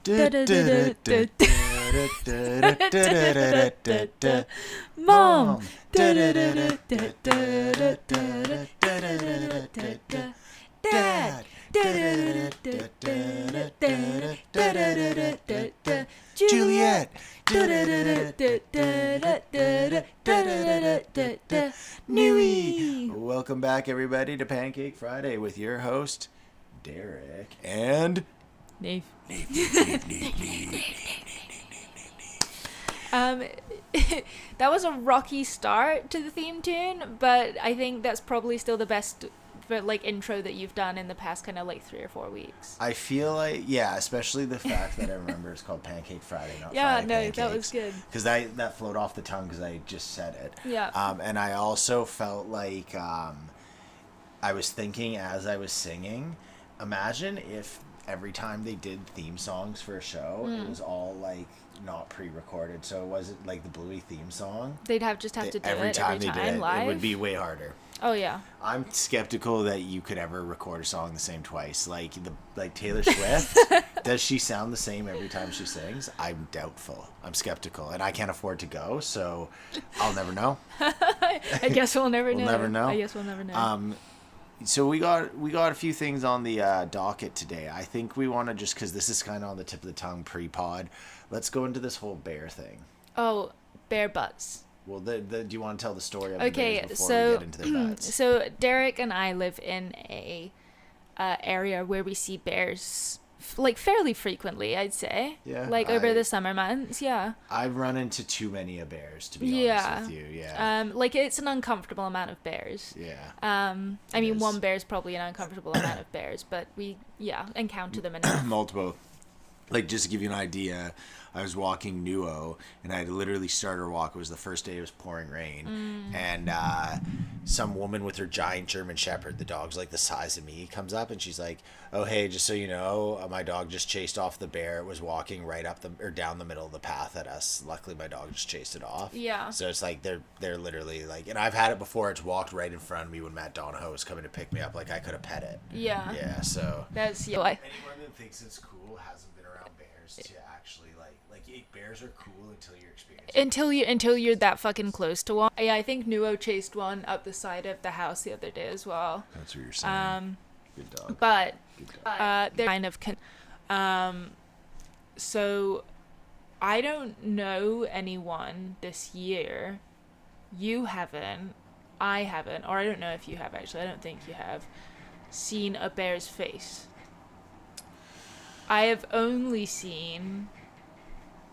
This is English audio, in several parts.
Mom. Dad. Juliet. Newey. Welcome back, everybody, to Pancake Friday with your host, Derek, and Nave. That was a rocky start to the theme tune, but I think that's probably still the best intro that you've done in the past kind of 3 or 4 weeks. I feel like, yeah, especially the fact that I remember it's called Pancake Friday, not yeah, Friday no, Pancakes, that was good. Because that flowed off the tongue because I just said it. Yeah. And I also felt like I was thinking as I was singing, imagine if every time they did theme songs for a show, it was all not pre-recorded, so it wasn't like the Bluey theme song. They'd have to do it every time they did it live. It would be way harder. Oh yeah. I'm skeptical that you could ever record a song the same twice. Like Taylor Swift, does she sound the same every time she sings? I'm doubtful. I'm skeptical, and I can't afford to go, so I'll never know. I guess we'll never know. We'll never know. I guess we'll never know. So we got a few things on the docket today. I think we want to just, because this is kind of on the tip of the tongue pre-pod, let's go into this whole bear thing. Oh, bear butts. Well, do you want to tell the story of the bears before we get into their butts? So Derek and I live in a area where we see bears fairly frequently, I'd say. Yeah. Over the summer months, yeah. I've run into too many bears, to be honest with you. Yeah. It's an uncomfortable amount of bears. Yeah. I mean, one bear is probably an uncomfortable amount of bears, but we encounter them enough. Multiple. Just to give you an idea, I was walking Nuo, and I had literally started a walk. It was the first day it was pouring rain, and some woman with her giant German Shepherd, the dog's the size of me, comes up, and she's like, "Oh, hey, just so you know, my dog just chased off the bear. It was walking right up down the middle of the path at us. Luckily, my dog just chased it off." Yeah. So it's they're literally and I've had it before. It's walked right in front of me when Matt Donahoe was coming to pick me up. I could have pet it. Yeah. Yeah. So that's anyone that thinks it's cool hasn't been around bears to actually bears are cool until you're experiencing until you're that fucking close to one. Yeah, I think Nuo chased one up the side of the house the other day as well. That's what you're saying. Good dog. But Good dog. they're kind of so I don't know anyone this year. You haven't, I haven't, or I don't know if you have actually. I don't think you have seen a bear's face. I have only seen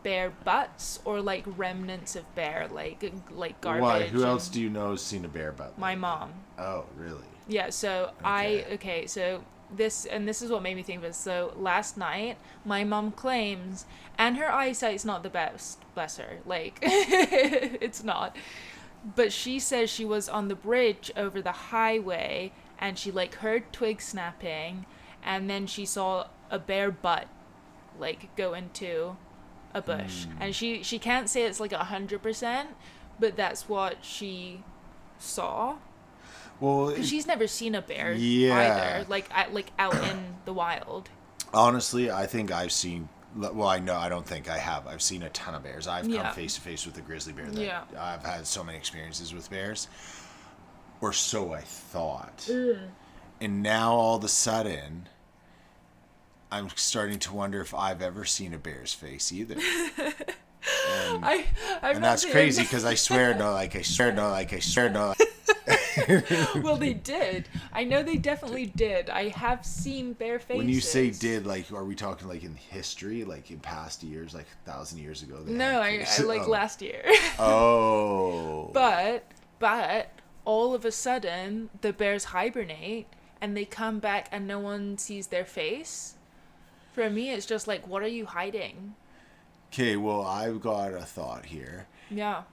bear butts or Why? remnants of bear, garbage. Who else do you know has seen a bear butt? My mom. Oh, really? Yeah. So So this is what made me think of this. So last night, my mom claims, and her eyesight's not the best. Bless her. It's not. But she says she was on the bridge over the highway, and she heard twigs snapping, and then she saw a bear butt go into a bush. And she can't say it's 100%, but that's what she saw. Well, she's never seen a bear either, out in the wild. Honestly, I think I've seen. Well, I don't think I have. I've seen a ton of bears. I've come face to face with a grizzly bear. I've had so many experiences with bears, or so I thought. And now all of a sudden, I'm starting to wonder if I've ever seen a bear's face either. And that's crazy because I swear no. Well, they did. I know they definitely did. I have seen bear faces. When you say did, are we talking in history, in past years, 1,000 years ago? No, I last year. Oh. But all of a sudden, the bears hibernate and they come back and no one sees their face. For me, it's just what are you hiding? Okay, well, I've got a thought here. Yeah.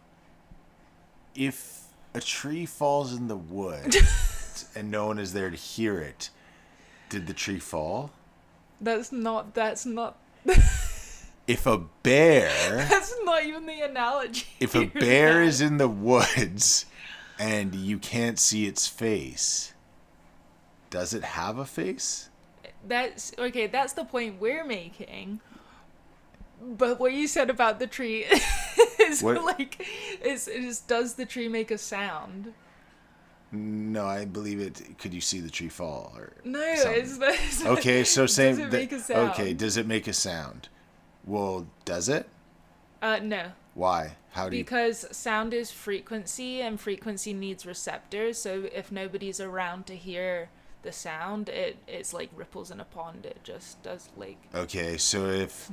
If a tree falls in the woods and no one is there to hear it, did the tree fall? That's not. If a bear... That's not even the analogy. If a bear is in the woods and you can't see its face, does it have a face? That's the point we're making. But what you said about the tree is What? like, is does the tree make a sound? No, I believe it. Could you see the tree fall or No, something? it's Okay, so does same. it make a sound? Okay, does it make a sound? Well, does it? No. Why? How do you? Because sound is frequency, and frequency needs receptors. So if nobody's around to hear the sound, it's like ripples in a pond. It just does like. Okay, so if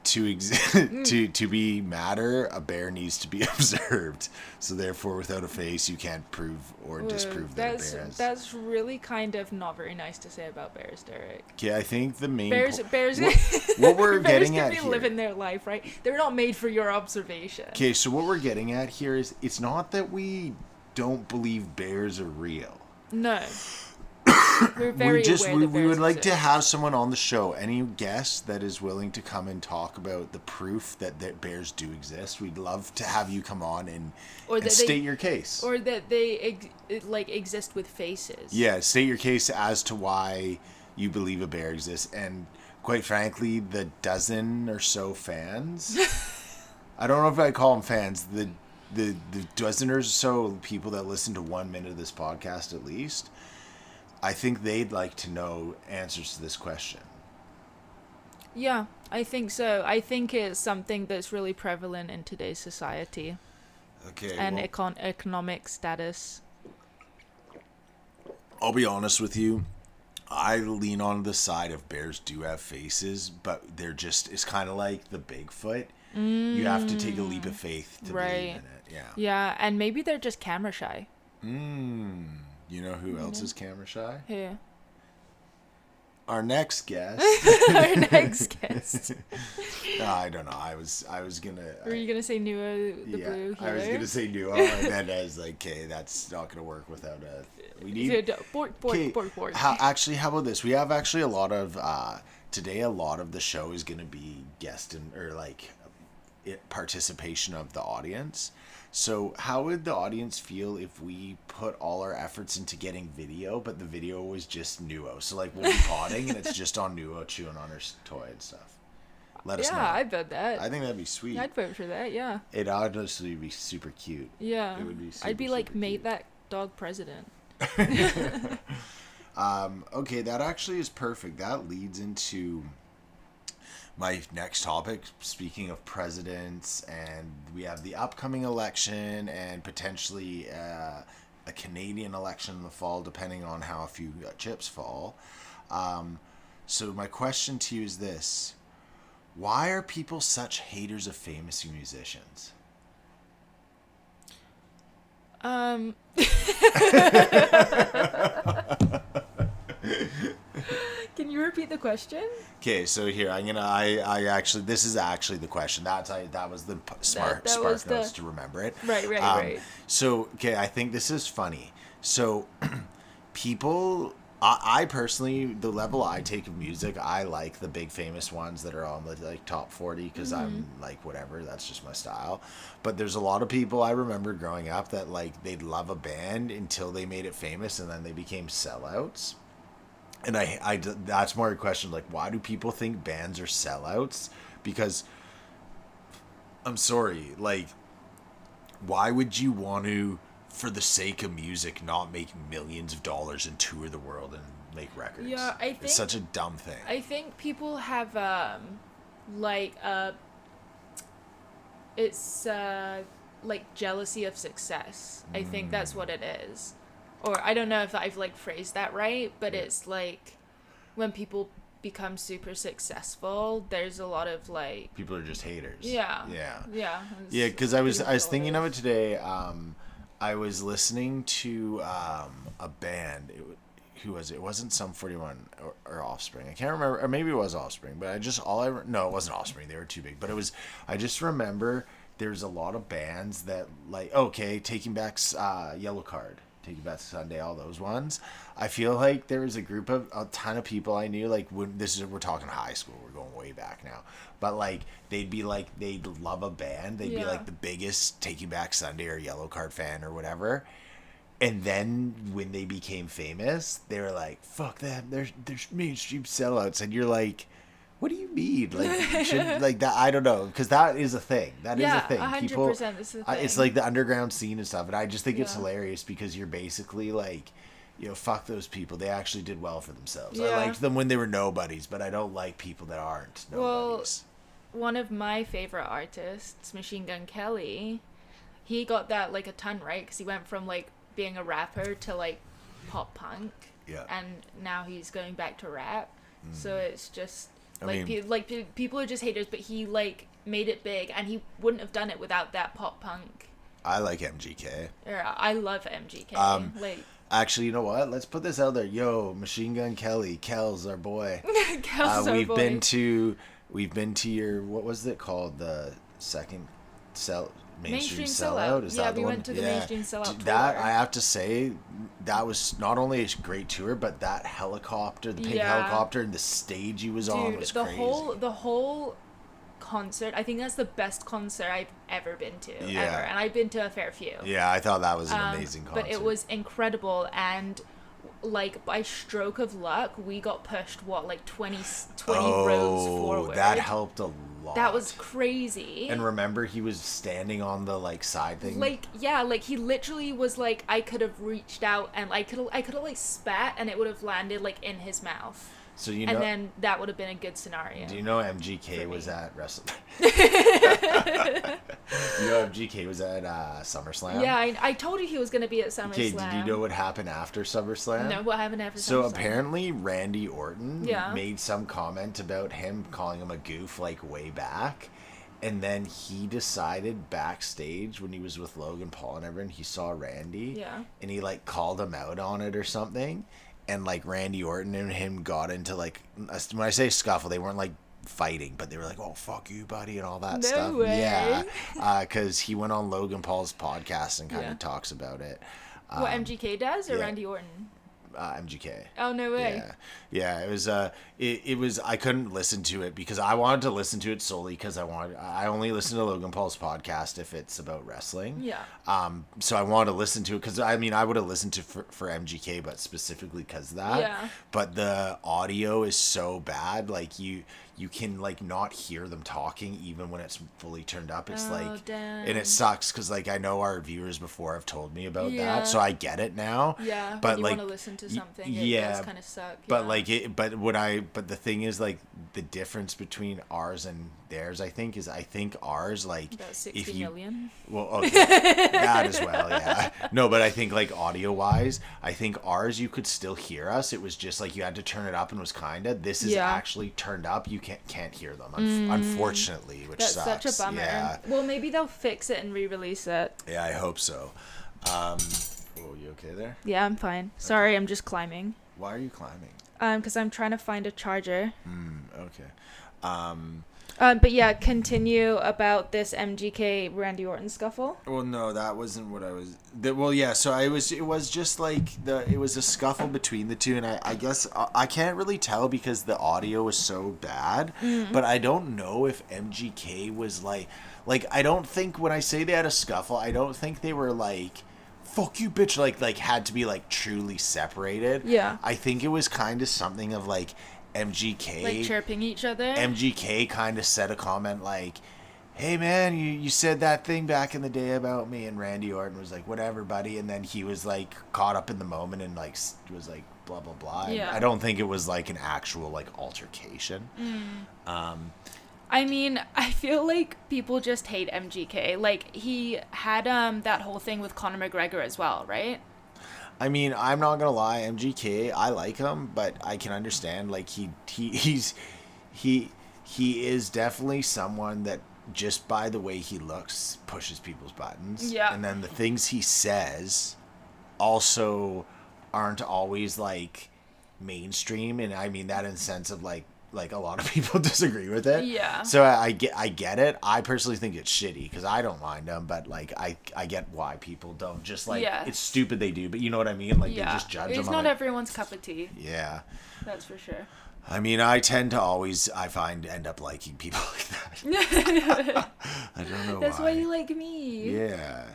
to be matter, a bear needs to be observed. So therefore, without a face, you can't prove or disprove that a bear is. That's really kind of not very nice to say about bears, Derek. Okay, I think the main Bears what we're bears getting can at be here. living their life, right? They're not made for your observation. Okay, so what we're getting at here is it's not that we don't believe bears are real. No. We're very aware that we would bears like to exist. have someone on the show, any guest that is willing to come and talk about the proof that bears do exist. We'd love to have you come on and state your case. Or that they exist with faces. Yeah, state your case as to why you believe a bear exists. And quite frankly, the dozen or so fans, I don't know if I call them fans, the dozen or so people that listen to 1 minute of this podcast at least, I think they'd like to know answers to this question. Yeah, I think so. I think it's something that's really prevalent in today's society Okay. and Well, economic status. I'll be honest with you. I lean on the side of bears do have faces, but it's kind of like the Bigfoot. You have to take a leap of faith to believe in it. Yeah. Yeah, and maybe they're just camera shy. You know who else is camera shy? Who? Our next guest. Our next guest. I don't know. I was gonna. Were you gonna say Nuo the Blue Healer? I was gonna say Nuo, and then I was like, okay, that's not gonna work without a. We need. Bork. How about this? We have actually a lot of today. A lot of the show is gonna be guest participation of the audience. So how would the audience feel if we put all our efforts into getting video, but the video was just Nuo? So like we'll be potting and it's just on Nuo chewing on her toy and stuff. Let us know. Yeah, I'd vote that. I think that'd be sweet. I'd vote for that, yeah. It'd honestly be super cute. Yeah. It would be super, I'd be like, super mate cute. that dog president. Okay, that actually is perfect. That leads into my next topic. Speaking of presidents, and we have the upcoming election and potentially a Canadian election in the fall, depending on how a few chips fall. So my question to you is this: why are people such haters of famous musicians? Can you repeat the question? Okay, so here I actually this is actually the question. That was the spark was notes the- to remember it. Right. So okay, I think this is funny. So people, I personally, the level I take of music, I like the big famous ones that are on the like top 40 because I'm like whatever, that's just my style. But there's a lot of people I remember growing up that like they'd love a band until they made it famous and then they became sellouts. And I that's more a question, like, why do people think bands are sellouts? Because, I'm sorry, like, why would you want to, for the sake of music, not make millions of dollars and tour the world and make records? Yeah, I think it's such a dumb thing. I think people have it's like jealousy of success. I think that's what it is. Or I don't know if I've like phrased that right, but it's like when people become super successful, there's a lot of like People are just haters. yeah. Yeah, because I was thinking of it today. I was listening to a band. Who was it? It wasn't Sum 41 or Offspring. I can't remember, or maybe it was Offspring. But no, it wasn't Offspring. They were too big. But it was. I just remember there's a lot of bands that like Taking Back's Yellow Card, Taking Back Sunday, all those ones. I feel like there was a ton of people I knew, like we're talking high school, we're going way back now, but like they'd love a band, they'd be like the biggest Taking Back Sunday or Yellow Card fan or whatever, and then when they became famous, they were like, fuck them, they're mainstream sellouts, and you're like, what do you mean? Like, should, like that? I don't know, because that is a thing. That is a thing. 100%. This is a thing. It's like the underground scene and stuff, and I just think it's Yeah. hilarious because you're basically like, you know, fuck those people. They actually did well for themselves. Yeah. I liked them when they were nobodies, but I don't like people that aren't nobodies. One of my favorite artists, Machine Gun Kelly, he got that like a ton, right? Because he went from like being a rapper to like pop punk, Yeah. and now he's going back to rap. So it's just I like mean- people are just haters, but he like made it big, and he wouldn't have done it without that pop punk. I like MGK. I love MGK. Like Actually, you know what? Let's put this out there. Yo, Machine Gun Kelly, Kel's our boy. Kel's our we've boy. been to your, what was it called? The second mainstream Sellout. sellout. Is Yeah, that the we one? went to the mainstream sellout That, tour. I have to say, that was not only a great tour, but that helicopter, the pink Yeah. helicopter, and the stage he was on Dude, was the crazy. whole concert, I think that's the best concert I've ever been to, Yeah. ever, and I've been to a fair few. Yeah, I thought that was an amazing concert. But it was incredible, and like by stroke of luck, we got pushed like 20 rows forward. That helped a lot. That was crazy. And remember, he was standing on the like side thing. Like like he literally was like, I could have reached out and I could have like spat and it would have landed like in his mouth. So you know, And then that would have been a good scenario. do you know MGK For was me. at Wrestle? You know MGK was at SummerSlam. Yeah, I told you he was gonna be at SummerSlam. Okay, did you know what happened after SummerSlam? No, what happened after So SummerSlam? apparently Randy Orton Yeah. made some comment about him calling him a goof like way back. And then he decided backstage when he was with Logan Paul and everyone, he saw Randy. Yeah. And he like called him out on it or something. And like Randy Orton and him got into like, when I say scuffle, they weren't like fighting, but they were like, "Oh fuck you, buddy," and all that No stuff. way. Yeah, because he went on Logan Paul's podcast and kind of Yeah. talks about it. What, MGK does or yeah. Randy Orton? MGK. Oh, no way. Yeah. It was. It was. I couldn't listen to it because I wanted to listen to it solely because I only listen to Logan Paul's podcast if it's about wrestling. Yeah. So I wanted to listen to it because I mean I would have listened to for MGK, but specifically because of that. Yeah. But the audio is so bad, like you can like not hear them talking even when it's fully turned up. It's like, damn. and it sucks because like I know our viewers before have told me about Yeah. that, so I get it now. Yeah, but when you like want to listen to something, it yeah, does kind of suck. but yeah. like it, but the thing is like the difference between ours and theirs, I think ours like About if 60 you million. well, okay, that as well, yeah. No, but I think like audio wise, I think ours you could still hear us. It was just like you had to turn it up and was kinda. This is Yeah. actually turned up. You can't hear them, unfortunately, which That's sucks. such a bummer. Yeah, Well, maybe they'll fix it and re-release it. yeah, I hope so. Oh, you okay there? Yeah, I'm fine. Sorry, I'm just climbing. Why are you climbing? Because I'm trying to find a charger. Okay. But yeah, continue about this MGK Randy Orton scuffle. Well, no, that wasn't what I was. Well, yeah. So it was just like it was a scuffle between the two, and I guess I can't really tell because the audio was so bad. But I don't know if MGK was like I don't think when I say they had a scuffle, I don't think they were like, "Fuck you, bitch!" Like had to be like truly separated. Yeah. I think it was kind of something of like MGK. Like chirping each other. MGK kind of said a comment like, "Hey man, you said that thing back in the day about me," and Randy Orton was like, "Whatever, buddy," and then he was like caught up in the moment and like was like blah blah blah. Yeah. I don't think it was like an actual like altercation. I mean, I feel like people just hate MGK. Like, he had that whole thing with Conor McGregor as well, right? I mean, I'm not gonna lie, MGK, I like him, but I can understand like he is definitely someone that just by the way he looks pushes people's buttons. Yeah. And then the things he says also aren't always like mainstream, and I mean that in the sense of like a lot of people disagree with it. Yeah. So I get it. I personally think it's shitty because I don't mind them, but like I get why people don't. Just like Yeah. it's stupid they do, but you know what I mean. Like Yeah. they just judge them. It's on not it. everyone's cup of tea. Yeah. That's for sure. I mean, I tend to always end up liking people like that. I don't know That's why. why you like me. Yeah.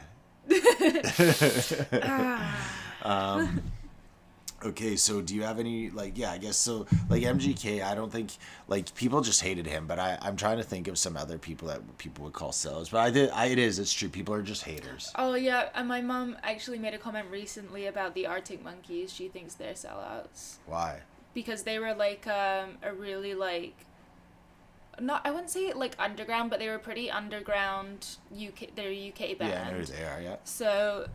Okay, so do you have any, like, yeah, I guess so, like, MGK, I don't think, like, people just hated him, but I'm trying to think of some other people that people would call sellers, but it's true, people are just haters. Oh yeah, and my mom actually made a comment recently about the Arctic Monkeys. She thinks they're sellouts Why? because they were like a really like not I wouldn't say like underground, but they were pretty underground UK. They're a UK band. Yeah, I know who they are, yeah. So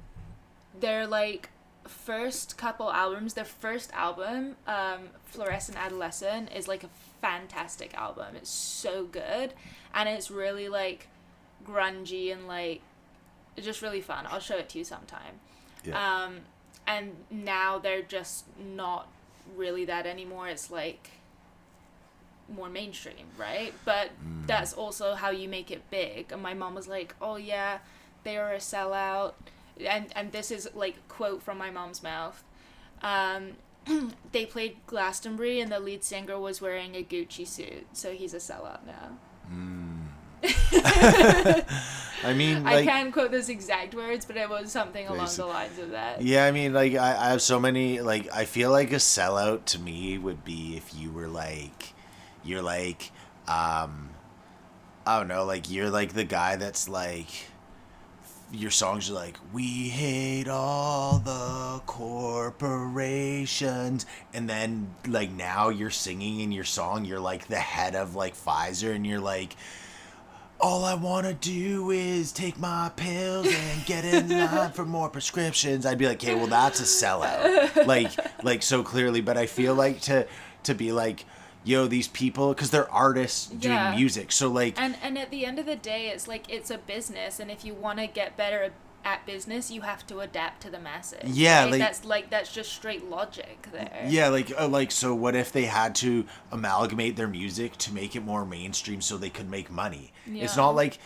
their like first couple albums, their first album, Fluorescent Adolescent, is like a fantastic album. It's so good, and it's really like grungy and like it's just really fun. I'll show it to you sometime. Yeah. And now they're just not really that anymore. It's like more mainstream, right? But that's also how you make it big. And my mom was like, "Oh yeah, they are a sellout." And this is like quote from my mom's mouth. They played Glastonbury and the lead singer was wearing a Gucci suit, so he's a sellout now. I mean, I like, can't quote those exact words, but it was something along the lines of that. yeah, I mean, like, I have so many, like, I feel like a sellout to me would be if you were like, you're like, I don't know, like, you're like the guy that's like, your songs are like, we hate all the corporations, and then like now you're singing in your song, you're like the head of like Pfizer, and you're like, all I want to do is take my pills and get in line for more prescriptions. I'd be like, okay, well, that's a sellout, like so clearly. But I feel like to be like, yo, these people, because they're artists doing music, so like, and at the end of the day, it's like it's a business, and if you want to get better at business, you have to adapt to the masses. Yeah, right? That's just straight logic there. Yeah, like so what if they had to amalgamate their music to make it more mainstream so they could make money? Yeah. It's not like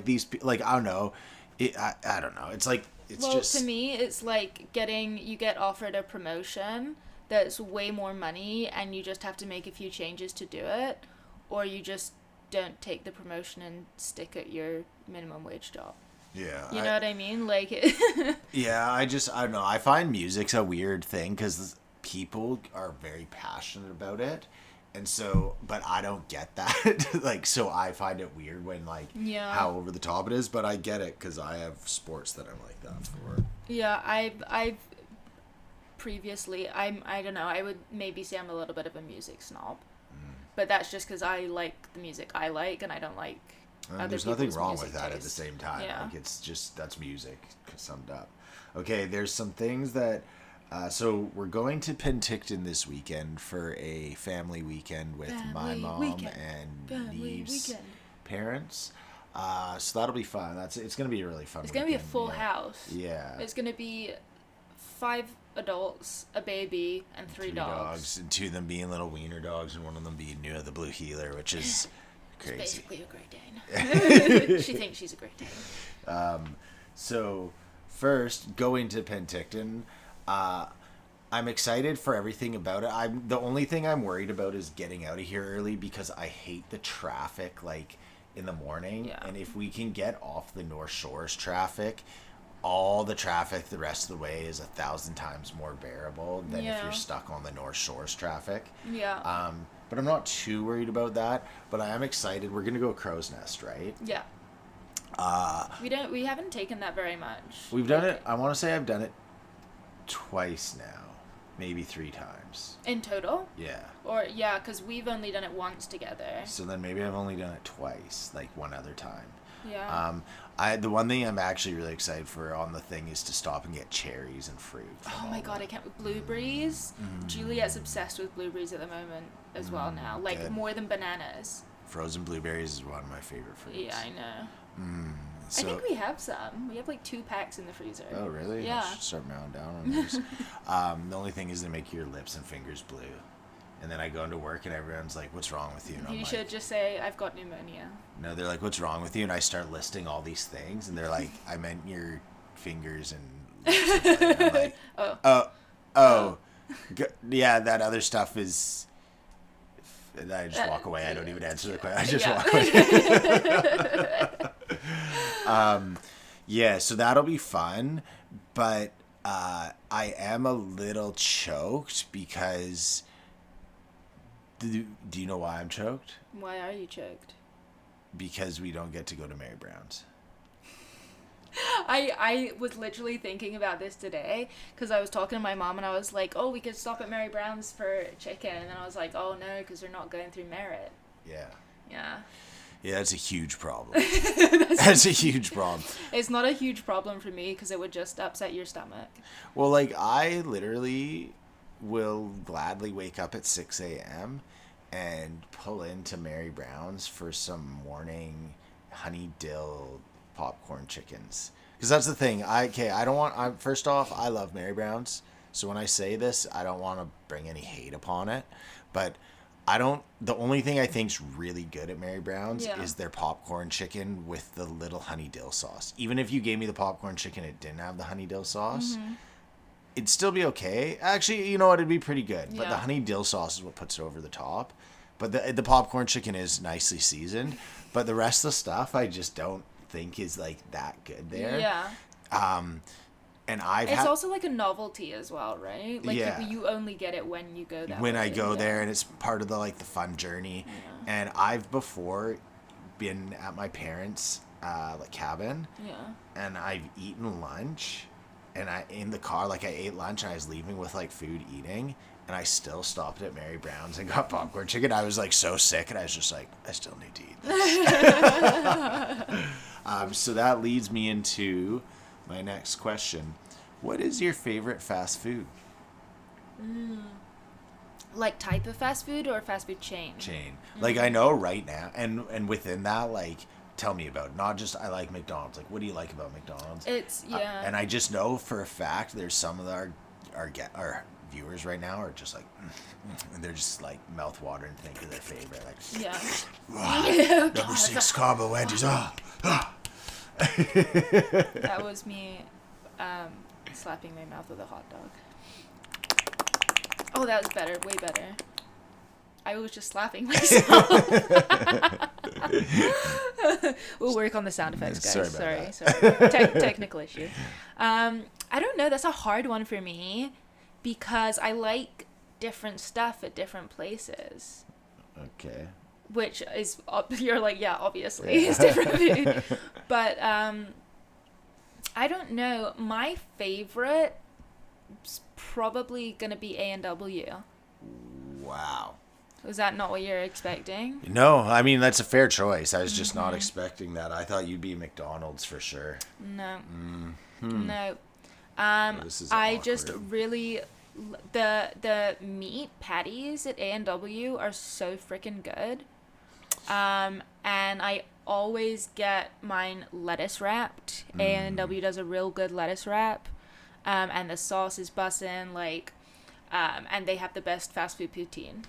these, like, I don't know, I don't know, it's like, it's well, just, to me, it's like you get offered a promotion that's way more money, and you just have to make a few changes to do it, or you just don't take the promotion and stick at your minimum wage job. yeah, You know what I mean? Like, yeah, I don't know, I find music's a weird thing because people are very passionate about it, and so, but I don't get that. Like, so I find it weird when, like, how over the top it is, but I get it because I have sports that I'm like that for. Yeah, I've previously, I don't know, I would maybe say I'm a little bit of a music snob, but that's just because I like the music I like, and I don't like other there's nothing people's wrong music with that taste. at the same time. Yeah. Like, it's just, that's music summed up. Okay, there's some things that, so we're going to Penticton this weekend for a family weekend with my mom and Neve's parents. So that'll be fun. It's gonna be a really fun. It's gonna be a full house. Yeah. It's gonna be 5 adults, a baby, and 3 dogs. And 2 of them being little wiener dogs, and 1 of them being the blue heeler, which is crazy. It's basically a Great Dane. She thinks she's a Great Dane. So first, going to Penticton, I'm excited for everything about it. The only thing I'm worried about is getting out of here early because I hate the traffic, like, in the morning. Yeah. And if we can get off the North Shore's traffic, all the traffic the rest of the way is 1,000 times more bearable than if you're stuck on the North Shore's traffic. Yeah. But I'm not too worried about that. But I am excited. We're gonna go Crow's Nest, right? Yeah. We haven't taken that very much. We've done it. I want to say I've done it twice now, maybe 3 times. In total? Yeah. Or, yeah, because we've only done it once together. So then maybe I've only done it twice, like one other time. Yeah. The one thing I'm actually really excited for on the thing is to stop and get cherries and fruit. Oh my god, I can't. Blueberries. Juliet's obsessed with blueberries at the moment as well now. Like, good. More than bananas. Frozen blueberries is one of my favorite fruits. Yeah, I know. So, I think we have some. We have like 2 packs in the freezer. Oh, really? Yeah. I should start mowing down on those. The only thing is they make your lips and fingers blue. And then I go into work and everyone's like, what's wrong with you? And You should just say, I've got pneumonia. No, they're like, what's wrong with you? And I start listing all these things. And they're like, I meant your fingers and lips. And I'm like, yeah, that other stuff is... And I just walk away. I don't even answer the question. I just walk away. Yeah, so that'll be fun. But I am a little choked because... Do you know why I'm choked? Why are you choked? Because we don't get to go to Mary Brown's. I was literally thinking about this today because I was talking to my mom and I was like, oh, we could stop at Mary Brown's for chicken. And then I was like, oh, no, because they're not going through Merritt. Yeah. Yeah. Yeah, that's a huge problem. That's a huge problem. It's not a huge problem for me because it would just upset your stomach. Well, like, I literally will gladly wake up at 6 a.m. and pull into Mary Brown's for some morning honey dill popcorn chickens. Because that's the thing. First off, I love Mary Brown's. So when I say this, I don't want to bring any hate upon it. But the only thing I think's really good at Mary Brown's is their popcorn chicken with the little honey dill sauce. Even if you gave me the popcorn chicken, it didn't have the honey dill sauce. It'd still be okay. Actually, you know what? It'd be pretty good. But the honey dill sauce is what puts it over the top. But the popcorn chicken is nicely seasoned. But the rest of the stuff, I just don't think is like that good there. Yeah. And it's also like a novelty as well, right? Like you only get it when you go there. When I go there, and it's part of the fun journey. Yeah. And I've before been at my parents' cabin. Yeah. And I've eaten lunch, and in the car, I ate lunch and I was leaving with food eating, and I still stopped at Mary Brown's and got popcorn chicken. I was so sick, and I was just I still need to eat this. So that leads me into my next question. What is your favorite fast food? Like type of fast food or fast food chain? Chain. I know right now, and within that, tell me about it. Not just I like McDonald's. What do you like about McDonald's? It's, and I just know for a fact there's some of our viewers right now are just and they're just mouth watering, thinking their favorite. Number 6 combo Wendy's. That was me slapping my mouth with a hot dog. Oh, that was better. Way better. I was just slapping myself. We'll work on the sound effects, guys. Sorry. Technical issue. I don't know. That's a hard one for me because I like different stuff at different places. Okay. Which is, you're obviously, it's different food. But, I don't know. My favorite is probably going to be A&W. Wow. Was that not what you're expecting? No, I mean, that's a fair choice. I was just not expecting that. I thought you'd be McDonald's for sure. No. No. I just really... The meat patties at A&W are so freaking good. And I always get mine lettuce wrapped. A&W does a real good lettuce wrap. And the sauce is bussin', and they have the best fast food poutine.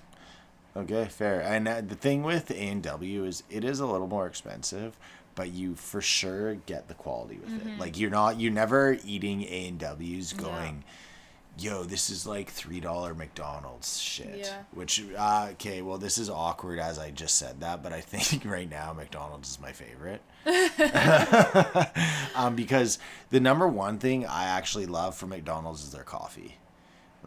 Okay, fair. And the thing with A&W is it is a little more expensive, but you for sure get the quality with it. You're never eating A&W's going... Yo, this is $3 McDonald's shit. Yeah. Which, okay, well, this is awkward as I just said that, but I think right now McDonald's is my favorite. Because the number one thing I actually love from McDonald's is their coffee.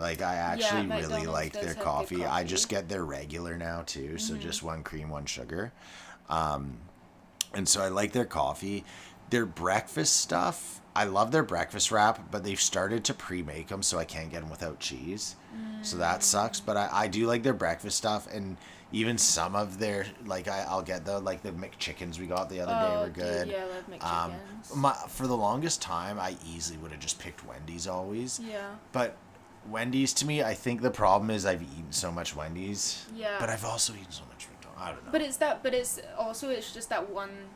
I actually really like their coffee. I just get their regular now, too, so just 1 cream, 1 sugar. And so I like their coffee. Their breakfast stuff... I love their breakfast wrap, but they've started to pre-make them, so I can't get them without cheese. So that sucks. But I do like their breakfast stuff, and even some of their I'll get the McChickens we got the other day were good. Yeah, I love McChickens. For the longest time, I easily would have just picked Wendy's always. Yeah. But Wendy's to me, I think the problem is I've eaten so much Wendy's. Yeah. But I've also eaten so much McDonald's. I don't know. It's just that one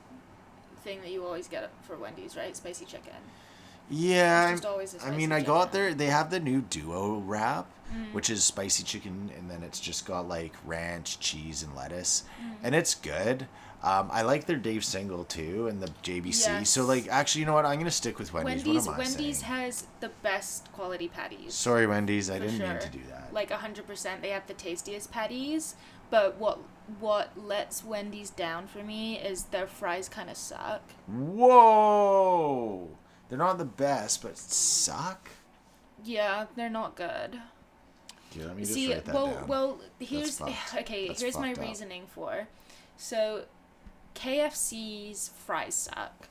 thing that you always get for Wendy's, right? Spicy chicken. Yeah, it's just always a spicy I chicken. got they have the new duo wrap, which is spicy chicken, and then it's just got ranch, cheese, and lettuce, and it's good. I like their Dave Single too, and the JBC. Yes. So actually, you know what? I'm gonna stick with Wendy's. Wendy's has the best quality patties. Sorry, Wendy's, I didn't mean to do that. 100%, they have the tastiest patties. But what lets Wendy's down for me is their fries kind of suck. Whoa! They're not the best, but suck? Yeah, they're not good. Dude, let me just See, write that down. well, here's fucked. okay. That's Here's my fucked up. reasoning for. So, KFC's fries suck,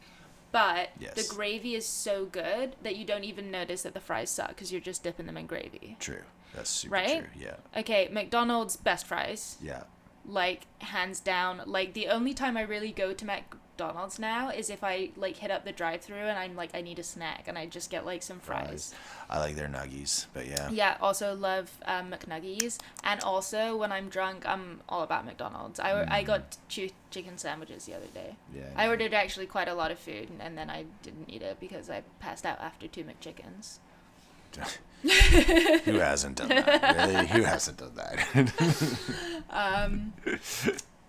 but Yes. the gravy is so good that you don't even notice that the fries suck because you're just dipping them in gravy. True. That's super Right? true. Yeah. Okay, McDonald's best fries, Yeah. like hands down. Like the only time I really go to McDonald's now is if I like hit up the drive-thru and I'm like I need a snack and I just get like some fries. I like their nuggies, but yeah. Yeah, also love McNuggies, and also when I'm drunk, I'm all about McDonald's. I got chicken sandwiches the other day. Yeah. I ordered actually quite a lot of food, and then I didn't eat it because I passed out after 2 McChickens. Who hasn't done that? Really? Who hasn't done that?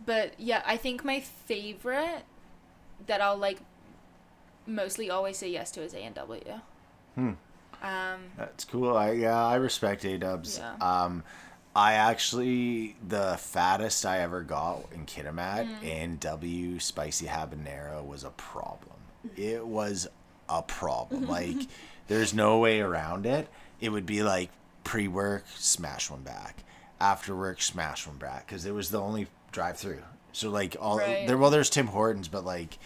But yeah, I think my favorite that I'll like mostly always say yes to is A&W. That's cool. I respect A-dubs. Yeah. I actually, the fattest I ever got in Kitimat, A&W spicy habanero was a problem. It was a problem. Like, there's no way around it. It would be like pre-work, smash one back. After work, smash one back. Because it was the only drive-through. So, like, Right. there's Tim Hortons, but, like,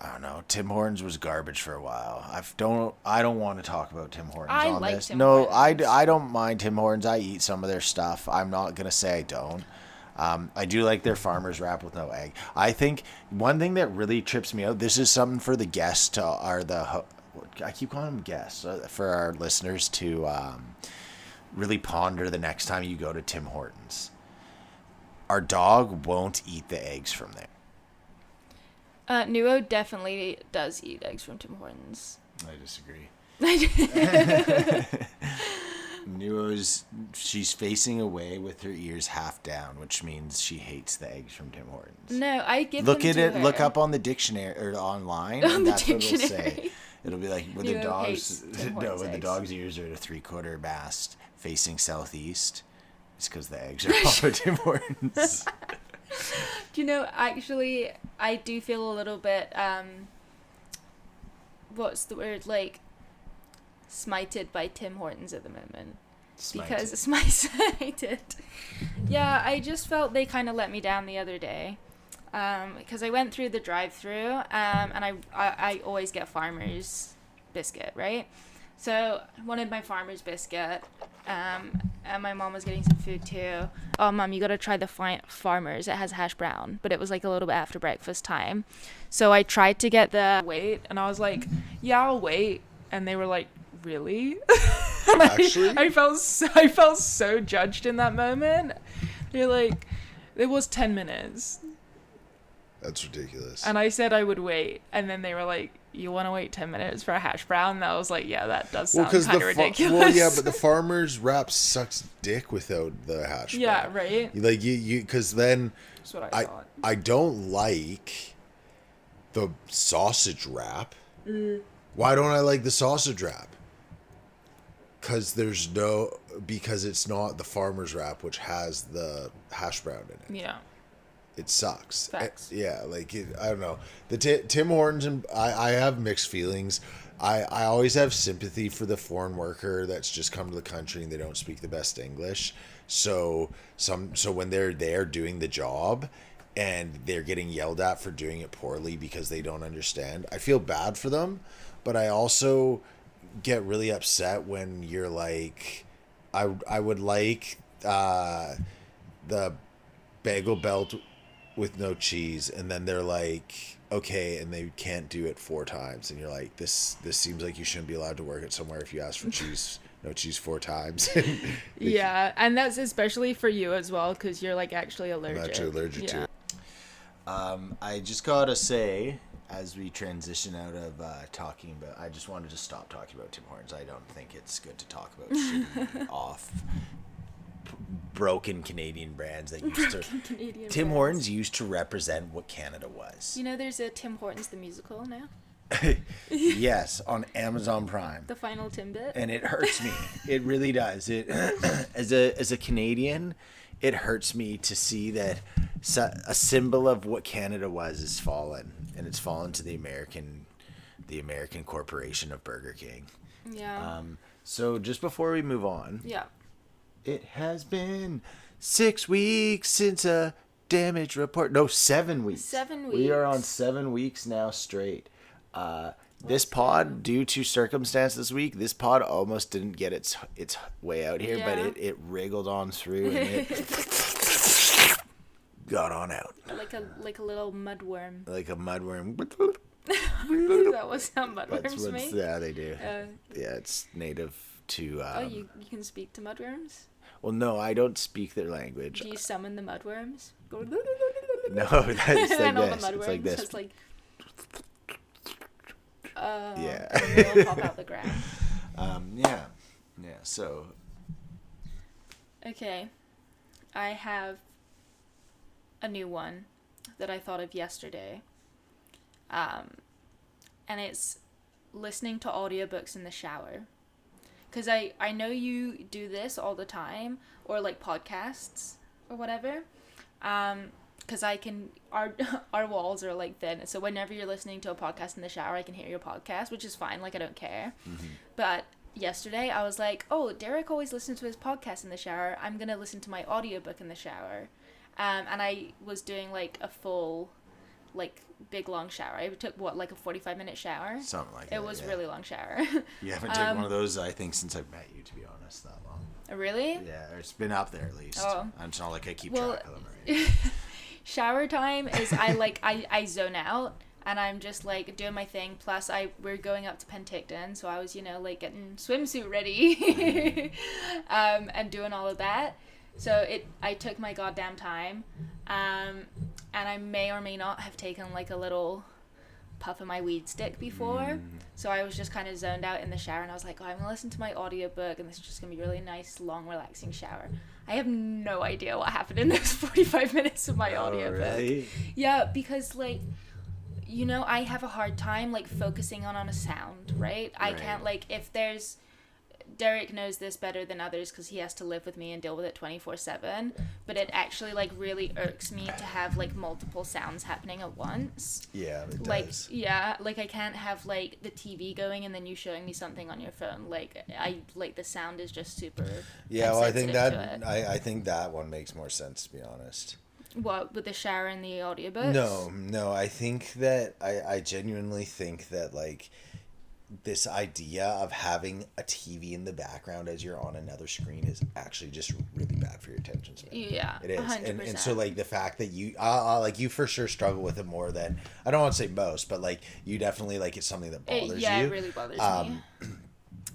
I don't know. Tim Hortons was garbage for a while. I don't want to talk about Tim Hortons I on like this. Tim No, Hortons. I don't mind Tim Hortons. I eat some of their stuff. I'm not gonna say I don't. I do like their farmer's wrap with no egg. I think one thing that really trips me out. This is something for the guests I keep calling them guests for our listeners to really ponder the next time you go to Tim Hortons. Our dog won't eat the eggs from there. Nuo definitely does eat eggs from Tim Hortons. I disagree. She's facing away with her ears half down, which means she hates the eggs from Tim Hortons. No, I give Look them at to it. her. Look up on the dictionary or online, On and the that's what it'll dictionary. say. It'll be like when Nuo the dog's hates Tim Hortons when the eggs. dog's ears are at a 3/4 mast facing southeast. It's because the eggs are off of Tim Hortons. Do you know, actually, I do feel a little bit, what's the word, like, smited by Tim Hortons at the moment. Because smited. Yeah, I just felt they kind of let me down the other day. Because I went through the drive-thru, and I always get Farmer's biscuit, right? So I wanted my Farmer's biscuit, and my mom was getting some food too. Oh, Mom, you gotta try the Farmer's. It has hash brown, but it was like a little bit after breakfast time. So I tried to get the wait, and I was like, yeah, I'll wait. And they were like, really? Actually? I felt so judged in that moment. They're like, it was 10 minutes. That's ridiculous. And I said I would wait. And then they were like, you want to wait 10 minutes for a hash brown? And I was like, yeah, that does sound kind of ridiculous. Well, yeah, but the farmer's wrap sucks dick without the hash brown. Yeah, right? Like, you because then That's what I thought. I don't like the sausage wrap. Why don't I like the sausage wrap? Because it's not the farmer's wrap, which has the hash brown in it. Yeah. It sucks. Facts. Yeah, like I don't know. The Tim Hortons, and I have mixed feelings. I always have sympathy for the foreign worker that's just come to the country and they don't speak the best English. So when they're there doing the job and they're getting yelled at for doing it poorly because they don't understand, I feel bad for them, but I also get really upset when you're like, I would like the bagel belt with no cheese, and then they're like, okay, and they can't do it 4 times, and you're like, this seems like you shouldn't be allowed to work at somewhere if you ask for no cheese 4 times. Yeah, and that's especially for you as well, because you're like actually allergic. I'm actually allergic to it. I just gotta say, as we transition out of talking about, I just wanted to stop talking about Tim Hortons. I don't think it's good to talk about shitty broken Canadian brands that used to. Canadian Tim brands. Hortons used to represent what Canada was. You know, there's a Tim Hortons the musical now. Yes, on Amazon Prime. The final Timbit. And it hurts me. It really does. It as a Canadian, it hurts me to see that a symbol of what Canada was is fallen, and it's fallen to the American corporation of Burger King. Yeah. So just before we move on, Yeah. it has been 6 weeks since a damage report. No, 7 weeks. 7 We are on weeks. 7 weeks now straight. This pod, due to circumstance this week, this pod almost didn't get its way out here, but Yeah. it wriggled on through and it got on out. Like a little mudworm. Like a mudworm. Is that what some mudworms make? Yeah, they do. Uh, Yeah, it's native to... you can speak to mudworms? Well, no, I don't speak their language. Do you summon the mudworms? No, that's like and all the this. mudworms It's like this. just like... Yeah. And they'll pop out the ground. Yeah. Yeah, so... Okay. I have a new one that I thought of yesterday. And it's listening to audiobooks in the shower. Because I know you do this all the time, or like podcasts or whatever. Because our walls are like thin, so whenever you're listening to a podcast in the shower, I can hear your podcast, which is fine, like I don't care. Mm-hmm. But yesterday I was like, oh, Derek always listens to his podcast in the shower, I'm gonna listen to my audiobook in the shower. And I was doing like a full, like, big long shower. I took like a 45-minute shower. Something like that. It was yeah. really long shower. You haven't taken one of those, I think, since I've met you, to be honest, that long. Really? Yeah, it's been up there at least. Oh. It's not like I keep Well, track of them or anything. Shower time is I zone out and I'm just like doing my thing. Plus we're going up to Penticton, so I was like getting swimsuit ready, and doing all of that. So I took my goddamn time, and I may or may not have taken like a little puff of my weed stick before. So I was just kind of zoned out in the shower, and I was like, oh, I'm gonna listen to my audiobook, and this is just gonna be a really nice, long, relaxing shower. I have no idea what happened in those 45 minutes of my audiobook. Really? Yeah, because I have a hard time focusing on a sound, right? I can't if there's Derek knows this better than others because he has to live with me and deal with it 24/7, but it actually really irks me to have multiple sounds happening at once. Yeah, it does. I can't have the TV going and then you showing me something on your phone. The sound is just super. Yeah, well, I think sensitive that to it. I think that one makes more sense, to be honest. What, with the shower and the audiobooks? No, I think that I genuinely think that this idea of having a TV in the background as you're on another screen is actually just really bad for your attention span. Yeah, it is. 100%. And so the fact that you you for sure struggle with it more than, I don't want to say most, but you definitely it's something that bothers you. Yeah, it really bothers me.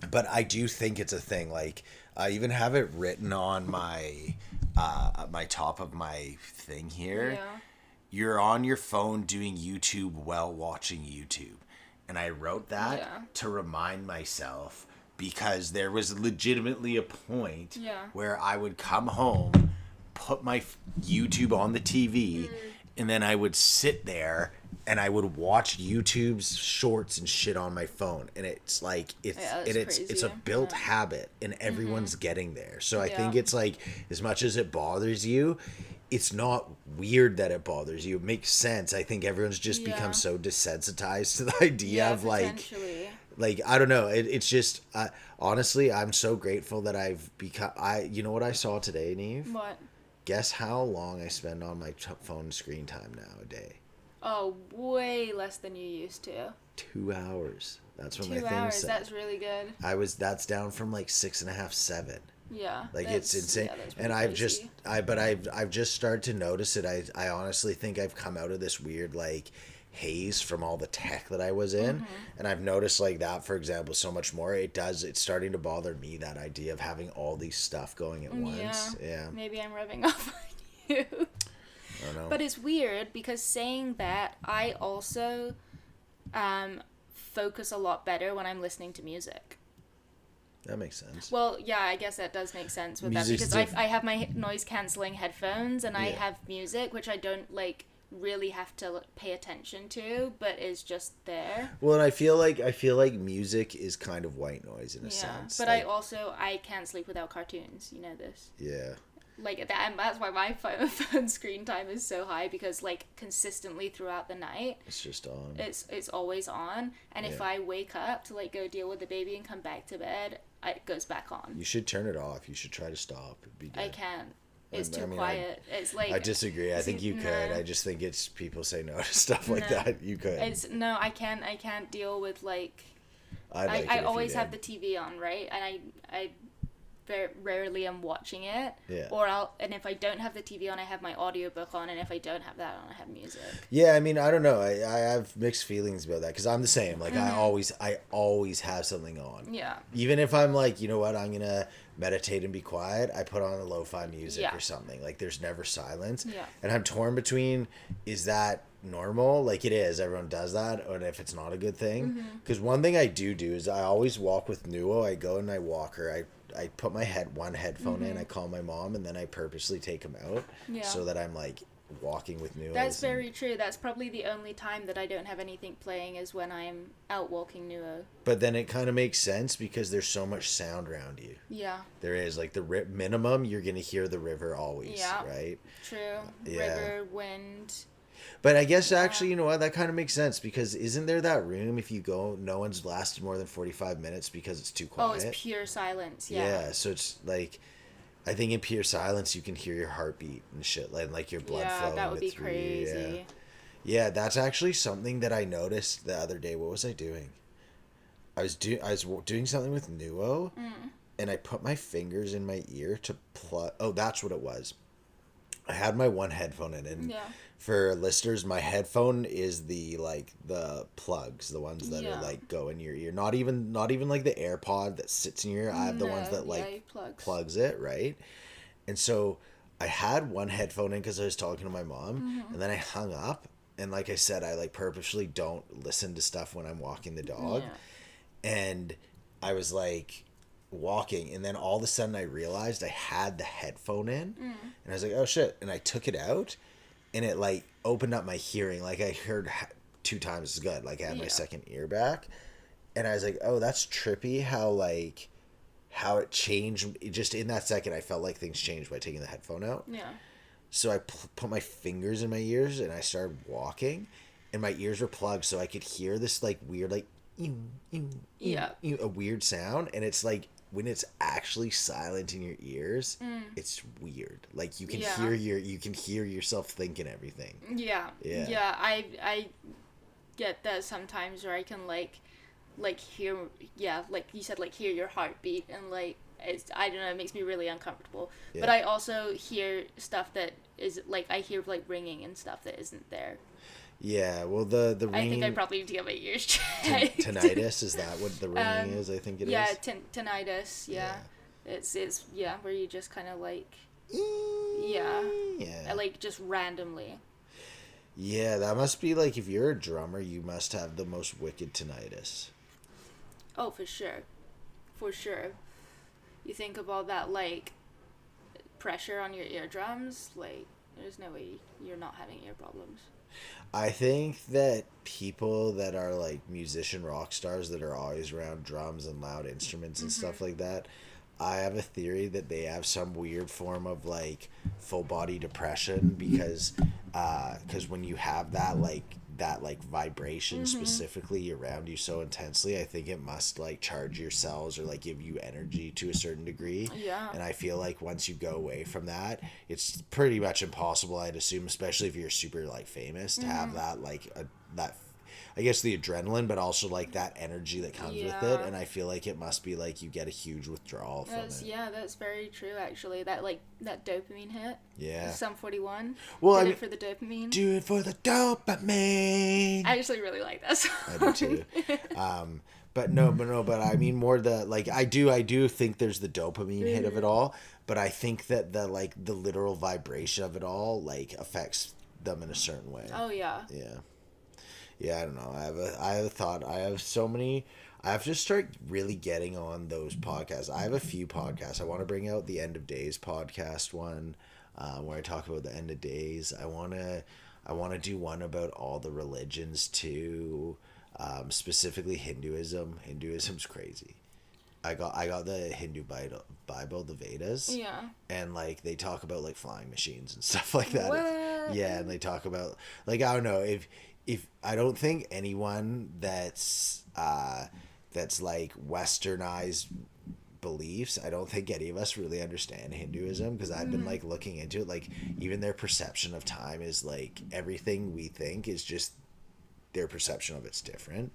But I do think it's a thing. I even have it written on my my top of my thing here. Yeah. You're on your phone doing YouTube while watching YouTube. And I wrote that to remind myself, because there was legitimately a point where I would come home, put my YouTube on the TV, and then I would sit there and I would watch YouTube's shorts and shit on my phone. And it's it's a built habit, and everyone's getting there. So I think it's as much as it bothers you, it's not weird that it bothers you. It makes sense. I think everyone's just become so desensitized to the idea of I don't know. It's just honestly, I'm so grateful that I've become. You know what I saw today, Neve? What? Guess how long I spend on my phone screen time now a day? Oh, way less than you used to. 2 hours. That's what 2 my thing hours. said. That's really good. That's down from 6.5, 7. Yeah. It's insane. Yeah, and I've just started to notice it. I honestly think I've come out of this weird haze from all the tech that I was in, and I've noticed that, for example, so much more. It's starting to bother me, that idea of having all these stuff going at once. Yeah. Maybe I'm rubbing off on you. I don't know. But it's weird because saying that, I also focus a lot better when I'm listening to music. That makes sense. Well, yeah, I guess that does make sense with Music's that, because I have my noise-canceling headphones, and I Yeah. have music, which I don't, really have to pay attention to, but is just there. Well, and I feel like music is kind of white noise in a sense. But I can't sleep without cartoons. You know this. Yeah. That, and that's why my phone screen time is so high, because consistently throughout the night It's just on. it's always on, and if I wake up to go deal with the baby and come back to bed, it goes back on. You should turn it off. You should try to stop. It'd be good. I can't. It's too I mean, quiet. It's like I disagree. I think you could. I just think it's people say no to stuff like that. You could. I can't deal with like. I always have the TV on, right? And I very rarely am watching it. Yeah. And if I don't have the TV on, I have my audiobook on, and if I don't have that on, I have music. Yeah, I mean, I don't know. I have mixed feelings about that because I'm the same. Like I always have something on. Yeah. Even if I'm like, you know what, I'm gonna meditate and be quiet, I put on a lo-fi music or something. Like there's never silence. Yeah. And I'm torn between, is that normal? Like it is, everyone does that, or if it's not a good thing. Because one thing I do is I always walk with Nuo. I go and I walk her. I put my one headphone in, I call my mom, and then I purposely take him out so that I'm like walking with Nuo. That's very true. That's probably the only time that I don't have anything playing is when I'm out walking Nuo. But then it kind of makes sense because there's so much sound around you. Yeah. There is like the minimum you're gonna hear the river always, right? True. Yeah. River, wind. But I guess actually, you know what, that kind of makes sense because isn't there that room if you go, no one's lasted more than 45 minutes because it's too quiet? Oh, it's pure silence. Yeah. Yeah, so it's like, I think in pure silence you can hear your heartbeat and shit, like your blood flowing. That would be through crazy. Yeah, that's actually something that I noticed the other day. What was I doing? I was doing something with Nuo, and I put my fingers in my ear to plug. Oh, that's what it was. I had my one headphone in, and for listeners, my headphone is the plugs, the ones that are like go in your ear. Not even like the AirPod that sits in your ear. I have the ones that plugs it, right? And so I had one headphone in because I was talking to my mom, and then I hung up. And like I said, I like purposely don't listen to stuff when I'm walking the dog. And I was like walking, and then all of a sudden I realized I had the headphone in, and I was like, oh shit, and I took it out, and it like opened up my hearing. Like I heard 2 times as good. Like I had my second ear back, and I was like, oh, that's trippy how it changed. Just in that second I felt like things changed by taking the headphone out. So I put my fingers in my ears and I started walking, and my ears were plugged so I could hear this like weird like a weird sound, and it's like when it's actually silent in your ears, it's weird. Like you can hear yourself thinking everything. I get that sometimes where I can like hear like you said, like hear your heartbeat, and like I don't know, it makes me really uncomfortable. But I also hear stuff that is like, I hear like ringing and stuff that isn't there. Yeah, well, the ringing... I think I probably need to get my ears checked. Tinnitus, is that what the ringing is? I think it is. Yeah, tinnitus, It's where you just kind of like... like just randomly. Yeah, that must be like, if you're a drummer, you must have the most wicked tinnitus. Oh, for sure. For sure. You think of all that, like, pressure on your eardrums, like, there's no way you're not having ear problems. I think that people that are like musician rock stars that are always around drums and loud instruments and stuff like that, I have a theory that they have some weird form of like full body depression because when you have that vibration specifically around you so intensely, I think it must like charge your cells or like give you energy to a certain degree. Yeah. And I feel like once you go away from that, it's pretty much impossible, I'd assume, especially if you're super like famous, to have that like that, I guess, the adrenaline, but also like that energy that comes with it. And I feel like it must be like you get a huge withdrawal from it. Yeah, that's very true actually. That like that dopamine hit. Yeah. Sum 41. Well, Did it for the dopamine. Do it for the dopamine. I actually really like that song. I do too. But I mean more the like I do think there's the dopamine hit of it all, but I think that the literal vibration of it all like affects them in a certain way. Oh yeah. Yeah. Yeah, I don't know. I have a thought. I have to start really getting on those podcasts. I have a few podcasts. I want to bring out the End of Days podcast one, where I talk about the end of days. I want to do one about all the religions too, specifically Hinduism. Hinduism's crazy. I got the Hindu Bible, the Vedas. Yeah. And like they talk about like flying machines and stuff like that. What? Yeah, and they talk about like, I don't know, if I don't think anyone that's like westernized beliefs. I don't think any of us really understand Hinduism, because I've been like looking into it. Like, even their perception of time is like everything we think is just their perception of it's different.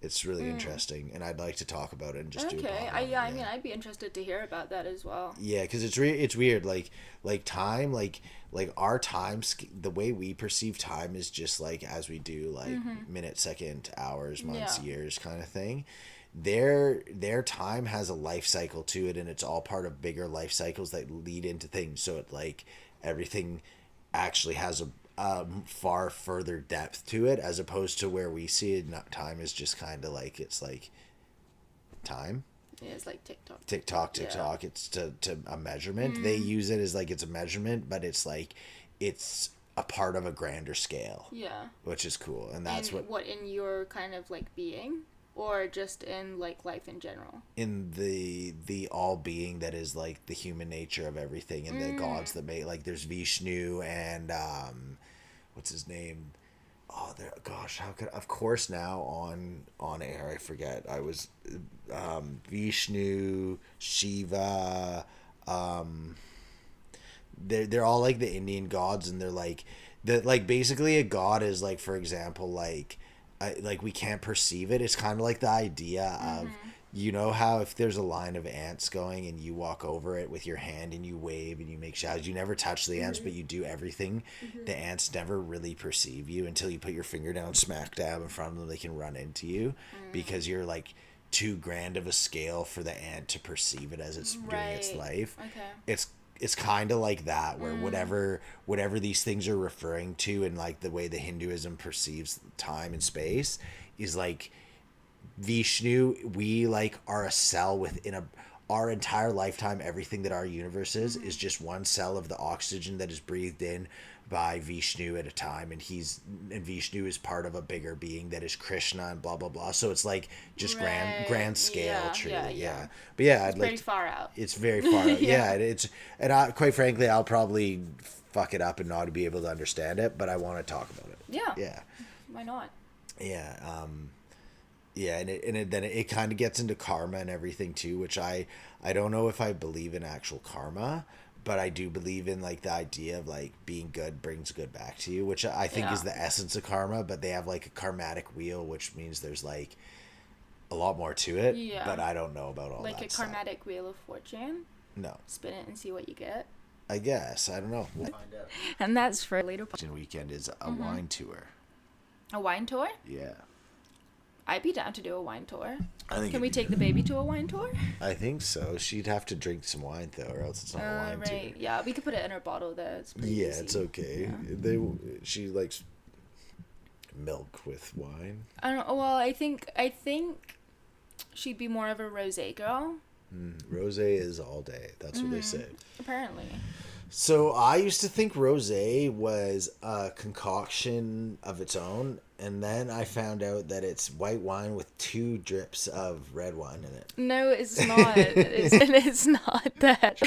It's really interesting, and I'd like to talk about it and just do it. Okay, I mean, I'd be interested to hear about that as well. Yeah, because it's weird. Like time, like our the way we perceive time is just like as we do like minute, second, hours, months, years kind of thing. Their time has a life cycle to it, and it's all part of bigger life cycles that lead into things. So it like everything actually has a far further depth to it, as opposed to where we see it. Time is just kind of like, it's like time. Yeah, it's like TikTok. TikTok. Yeah. It's to a measurement. They use it as like it's a measurement, but it's like it's a part of a grander scale. Yeah, which is cool, and that's what in your kind of like being. Or just in, like, life in general? In the all-being that is, like, the human nature of everything, and the gods that make, like, there's Vishnu and, what's his name? Oh, gosh, how could, of course now on air, I forget. I was, Vishnu, Shiva, they're all, like, the Indian gods, and they're, like, basically a god is, like, for example, like we can't perceive it. It's kind of like the idea of, you know how if there's a line of ants going and you walk over it with your hand and you wave and you make shadows, you never touch the ants, but you do everything. The ants never really perceive you until you put your finger down smack dab in front of them. They can run into you because you're like too grand of a scale for the ant to perceive it as it's doing its life. Okay. It's kind of like that, where whatever these things are referring to, and like the way the Hinduism perceives time and space is like Vishnu. We like are a cell within our entire lifetime. Everything that our universe is just one cell of the oxygen that is breathed in by Vishnu at a time, and Vishnu is part of a bigger being that is Krishna and blah blah blah. So it's like just grand scale, truly. Yeah. But yeah, it's pretty far out. It's very far out. Yeah, quite frankly, I'll probably fuck it up and not be able to understand it, but I want to talk about it. Yeah. Why not? Yeah. Yeah, and then it kind of gets into karma and everything too, which I don't know if I believe in actual karma, but I do believe in like the idea of like being good brings good back to you, which I think is the essence of karma. But they have like a karmatic wheel, which means there's like a lot more to it. Yeah. But I don't know about all like that. Like a karmatic wheel of fortune? No. Spin it and see what you get. I guess. I don't know. We'll find out. And that's for later. Weekend is a wine tour. A wine tour? Yeah. I'd be down to do a wine tour. Can we take the baby to a wine tour? I think so. She'd have to drink some wine though, or else it's not a wine tour. Yeah, we could put it in her bottle though. It's pretty easy. It's okay. Yeah. She likes milk with wine. I don't know. Well, I think she'd be more of a rosé girl. Rosé is all day. That's what they say. Apparently. So I used to think rosé was a concoction of its own, and then I found out that it's white wine with 2 drips of red wine in it. No, it's not. It's not that.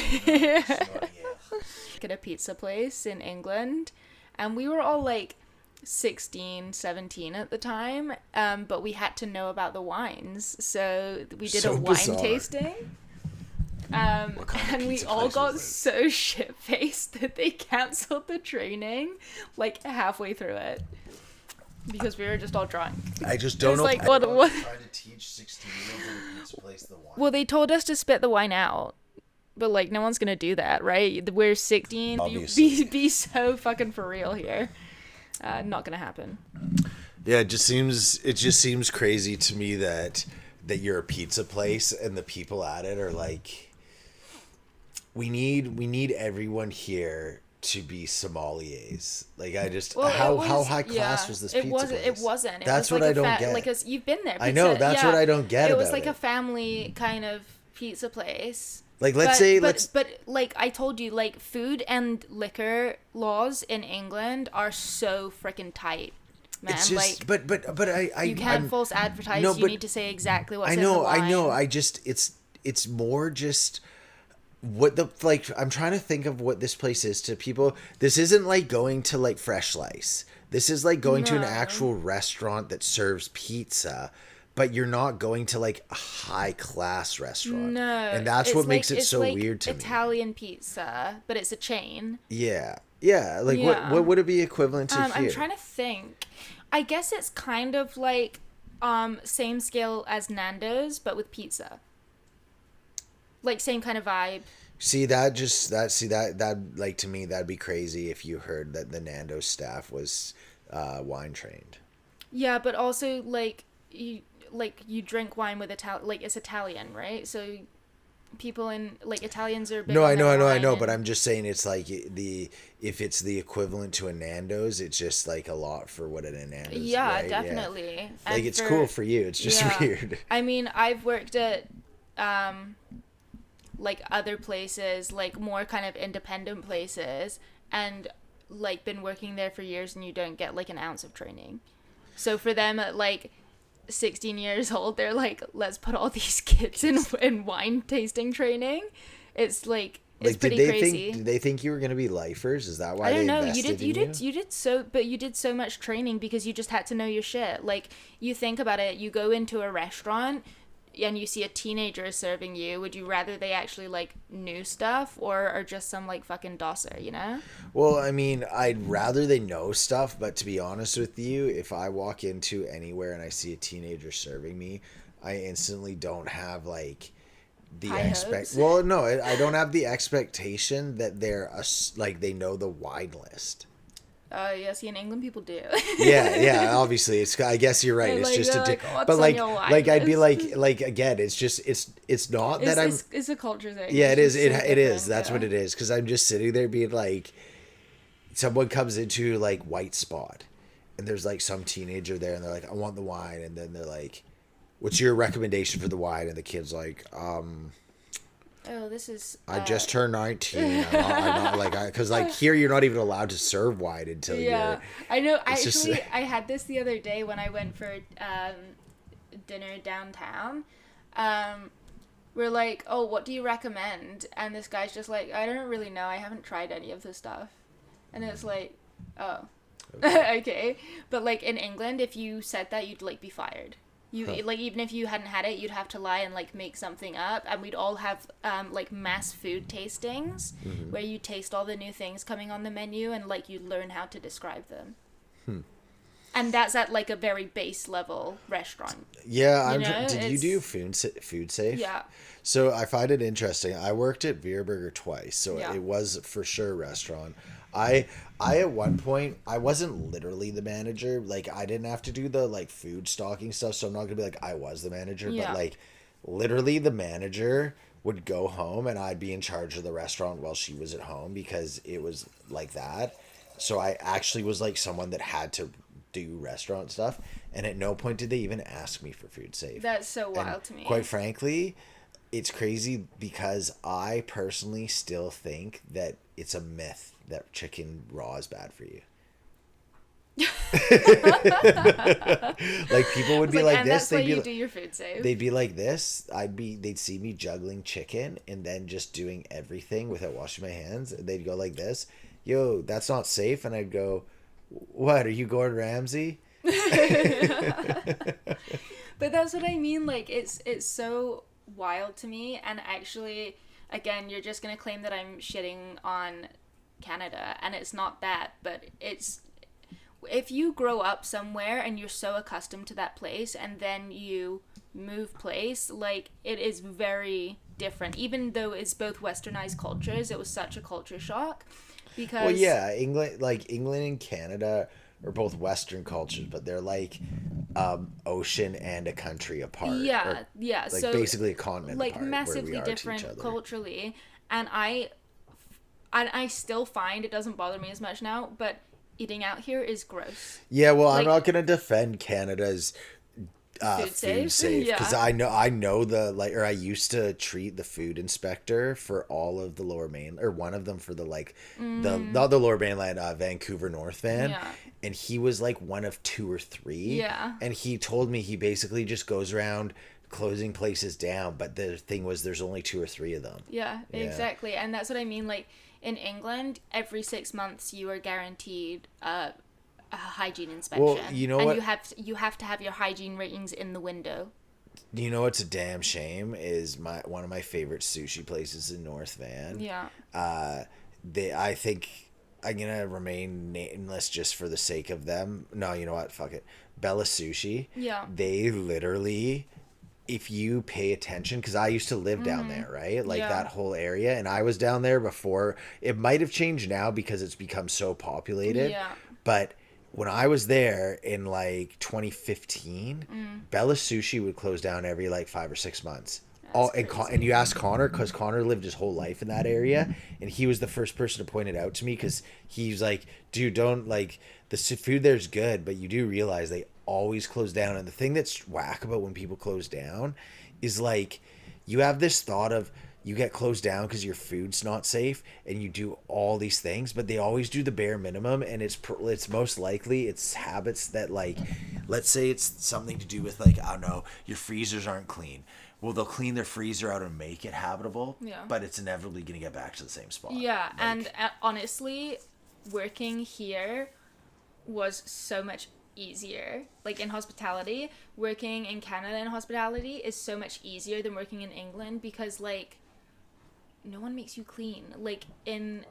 At a pizza place in England, and we were all like 16, 17 at the time, but we had to know about the wines, so we did a wine tasting. And we all got so shit-faced that they cancelled the training like halfway through it because we were just all drunk. I just don't know. Like, what? Trying to teach 16-year-olds in a pizza place the wine. Well, they told us to spit the wine out, but like no one's gonna do that, right? We're 16. Be so fucking for real here. Not gonna happen. Yeah, it just seems crazy to me that you're a pizza place and the people at it are like. We need everyone here to be sommeliers. Like I just how high class was this pizza place? It wasn't. That's what I don't get. Like you've been there. I know that's what I don't get. It was like a family kind of pizza place. Like but like I told you, like food and liquor laws in England are so freaking tight. Man, it's just, like, but you can't false advertise. No, you need to say exactly what's in the wine. I know. It's more just. I'm trying to think of what this place is to people. This isn't like going to like Fresh Slice. This is like going to an actual restaurant that serves pizza, but you're not going to like a high class restaurant. No, and that's what makes it so weird to me. Italian pizza, but it's a chain. Yeah. Like Yeah. what would it be equivalent to here? I'm trying to think. I guess it's kind of like same scale as Nando's, but with pizza. Like same kind of vibe. That like to me that'd be crazy if you heard that the Nando's staff was wine trained. Yeah, but also like you drink wine with it's Italian, right? So people in like Italians are big No, on I know, wine but I'm just saying it's like if it's the equivalent to a Nando's, it's just like a lot for what a Nando's. Yeah, right? definitely. Yeah. And like it's cool for you. It's just weird. I mean, I've worked at like other places, like more kind of independent places, and like been working there for years, and you don't get like an ounce of training. So for them at like 16 years old, they're like, let's put all these kids in wine tasting training. It's like it's pretty crazy. Did they think you were gonna be lifers? Is that why I don't they know. invested in You did so much training because you just had to know your shit. Like you think about it, you go into a restaurant and you see a teenager serving you, would you rather they actually like knew stuff or are just some like fucking dosser, you know? Well, I mean, I'd rather they know stuff, but to be honest with you, if I walk into anywhere and I see a teenager serving me, I instantly don't have like the well, no, I don't have the expectation that they're like they know the wine list. Yeah, see, in England people do. yeah, obviously it's, I guess you're right. It's just but like I'd be like again, it's just it's not that it's a culture thing. Yeah, it is. It is. That's what it is. Because I'm just sitting there being like, someone comes into like White Spot, and there's like some teenager there, and they're like, I want the wine, and then they're like, what's your recommendation for the wine? And the kid's like, oh, this is. I just turned 19. I'm not like, because like here you're not even allowed to serve wine until you're. I know. Actually, I had this the other day when I went for dinner downtown. We're like, oh, what do you recommend? And this guy's just like, I don't really know. I haven't tried any of this stuff. And it's like, oh, okay. But like in England, if you said that, you'd like be fired. Like even if you hadn't had it, you'd have to lie and like make something up, and we'd all have like mass food tastings where you taste all the new things coming on the menu and like you learn how to describe them. And that's at like a very base level restaurant. Yeah, did you do food safe? Yeah. So I find it interesting. I worked at Beer Burger twice, so Yeah. it was for sure a restaurant. I at one point, I wasn't literally the manager. Like I didn't have to do the like food stocking stuff, so I'm not gonna be like I was the manager. Yeah. But like literally the manager would go home and I'd be in charge of the restaurant while she was at home because it was like that. So I actually was like someone that had to do restaurant stuff, and at no point did they even ask me for food safe. That's so wild to me. Quite frankly, it's crazy because I personally still think that it's a myth that chicken raw is bad for you. Like people would be like and this. That's why you do your food safe. They'd be like this. They'd see me juggling chicken and then just doing everything without washing my hands. And they'd go like this, yo, that's not safe. And I'd go, what, are you Gordon Ramsay? But that's what I mean. Like it's so wild to me. And actually, again, you're just gonna claim that I'm shitting on Canada, and it's not that, but it's if you grow up somewhere and you're so accustomed to that place and then you move place, like it is very different. Even though it's both westernized cultures, it was such a culture shock because well, yeah, England and Canada are both Western cultures, but they're like ocean and a country apart. Yeah. Like so basically a continent like apart, massively different culturally, and I still find it doesn't bother me as much now, but eating out here is gross. Yeah, well, like, I'm not gonna defend Canada's food safe because yeah. I know I used to treat the food inspector for all of the Lower Mainland, or one of them for the not the Lower Mainland, Vancouver North van, yeah. And he was like one of 2 or 3, yeah. And he told me he basically just goes around closing places down, but the thing was there's only 2 or 3 of them. Yeah, exactly, and that's what I mean. Like in England, every 6 months you are guaranteed a a hygiene inspection. Well, you know and what? you have to have your hygiene ratings in the window. You know what's a damn shame is one of my favorite sushi places in North Van. Yeah. I think I'm gonna remain nameless just for the sake of them. No, you know what? Fuck it. Bella Sushi. Yeah. They literally, if you pay attention, because I used to live down there, right? Like Yeah. that whole area, and I was down there before. It might have changed now because it's become so populated. Yeah. But when I was there in like 2015, Bella Sushi would close down every like 5 or 6 months. And you ask Connor, because Connor lived his whole life in that area, and he was the first person to point it out to me, because he's like, dude, don't, like, the food there's good, but you do realize they always close down. And the thing that's whack about when people close down is, like, you have this thought of, you get closed down because your food's not safe, and you do all these things, but they always do the bare minimum, and it's most likely it's habits that, like, let's say it's something to do with, like, I don't know, your freezers aren't clean. Well, they'll clean their freezer out and make it habitable, but it's inevitably going to get back to the same spot. Yeah, Like, and honestly, working here was so much easier. Like, in hospitality, working in Canada in hospitality is so much easier than working in England, because, like, no one makes you clean. Like, in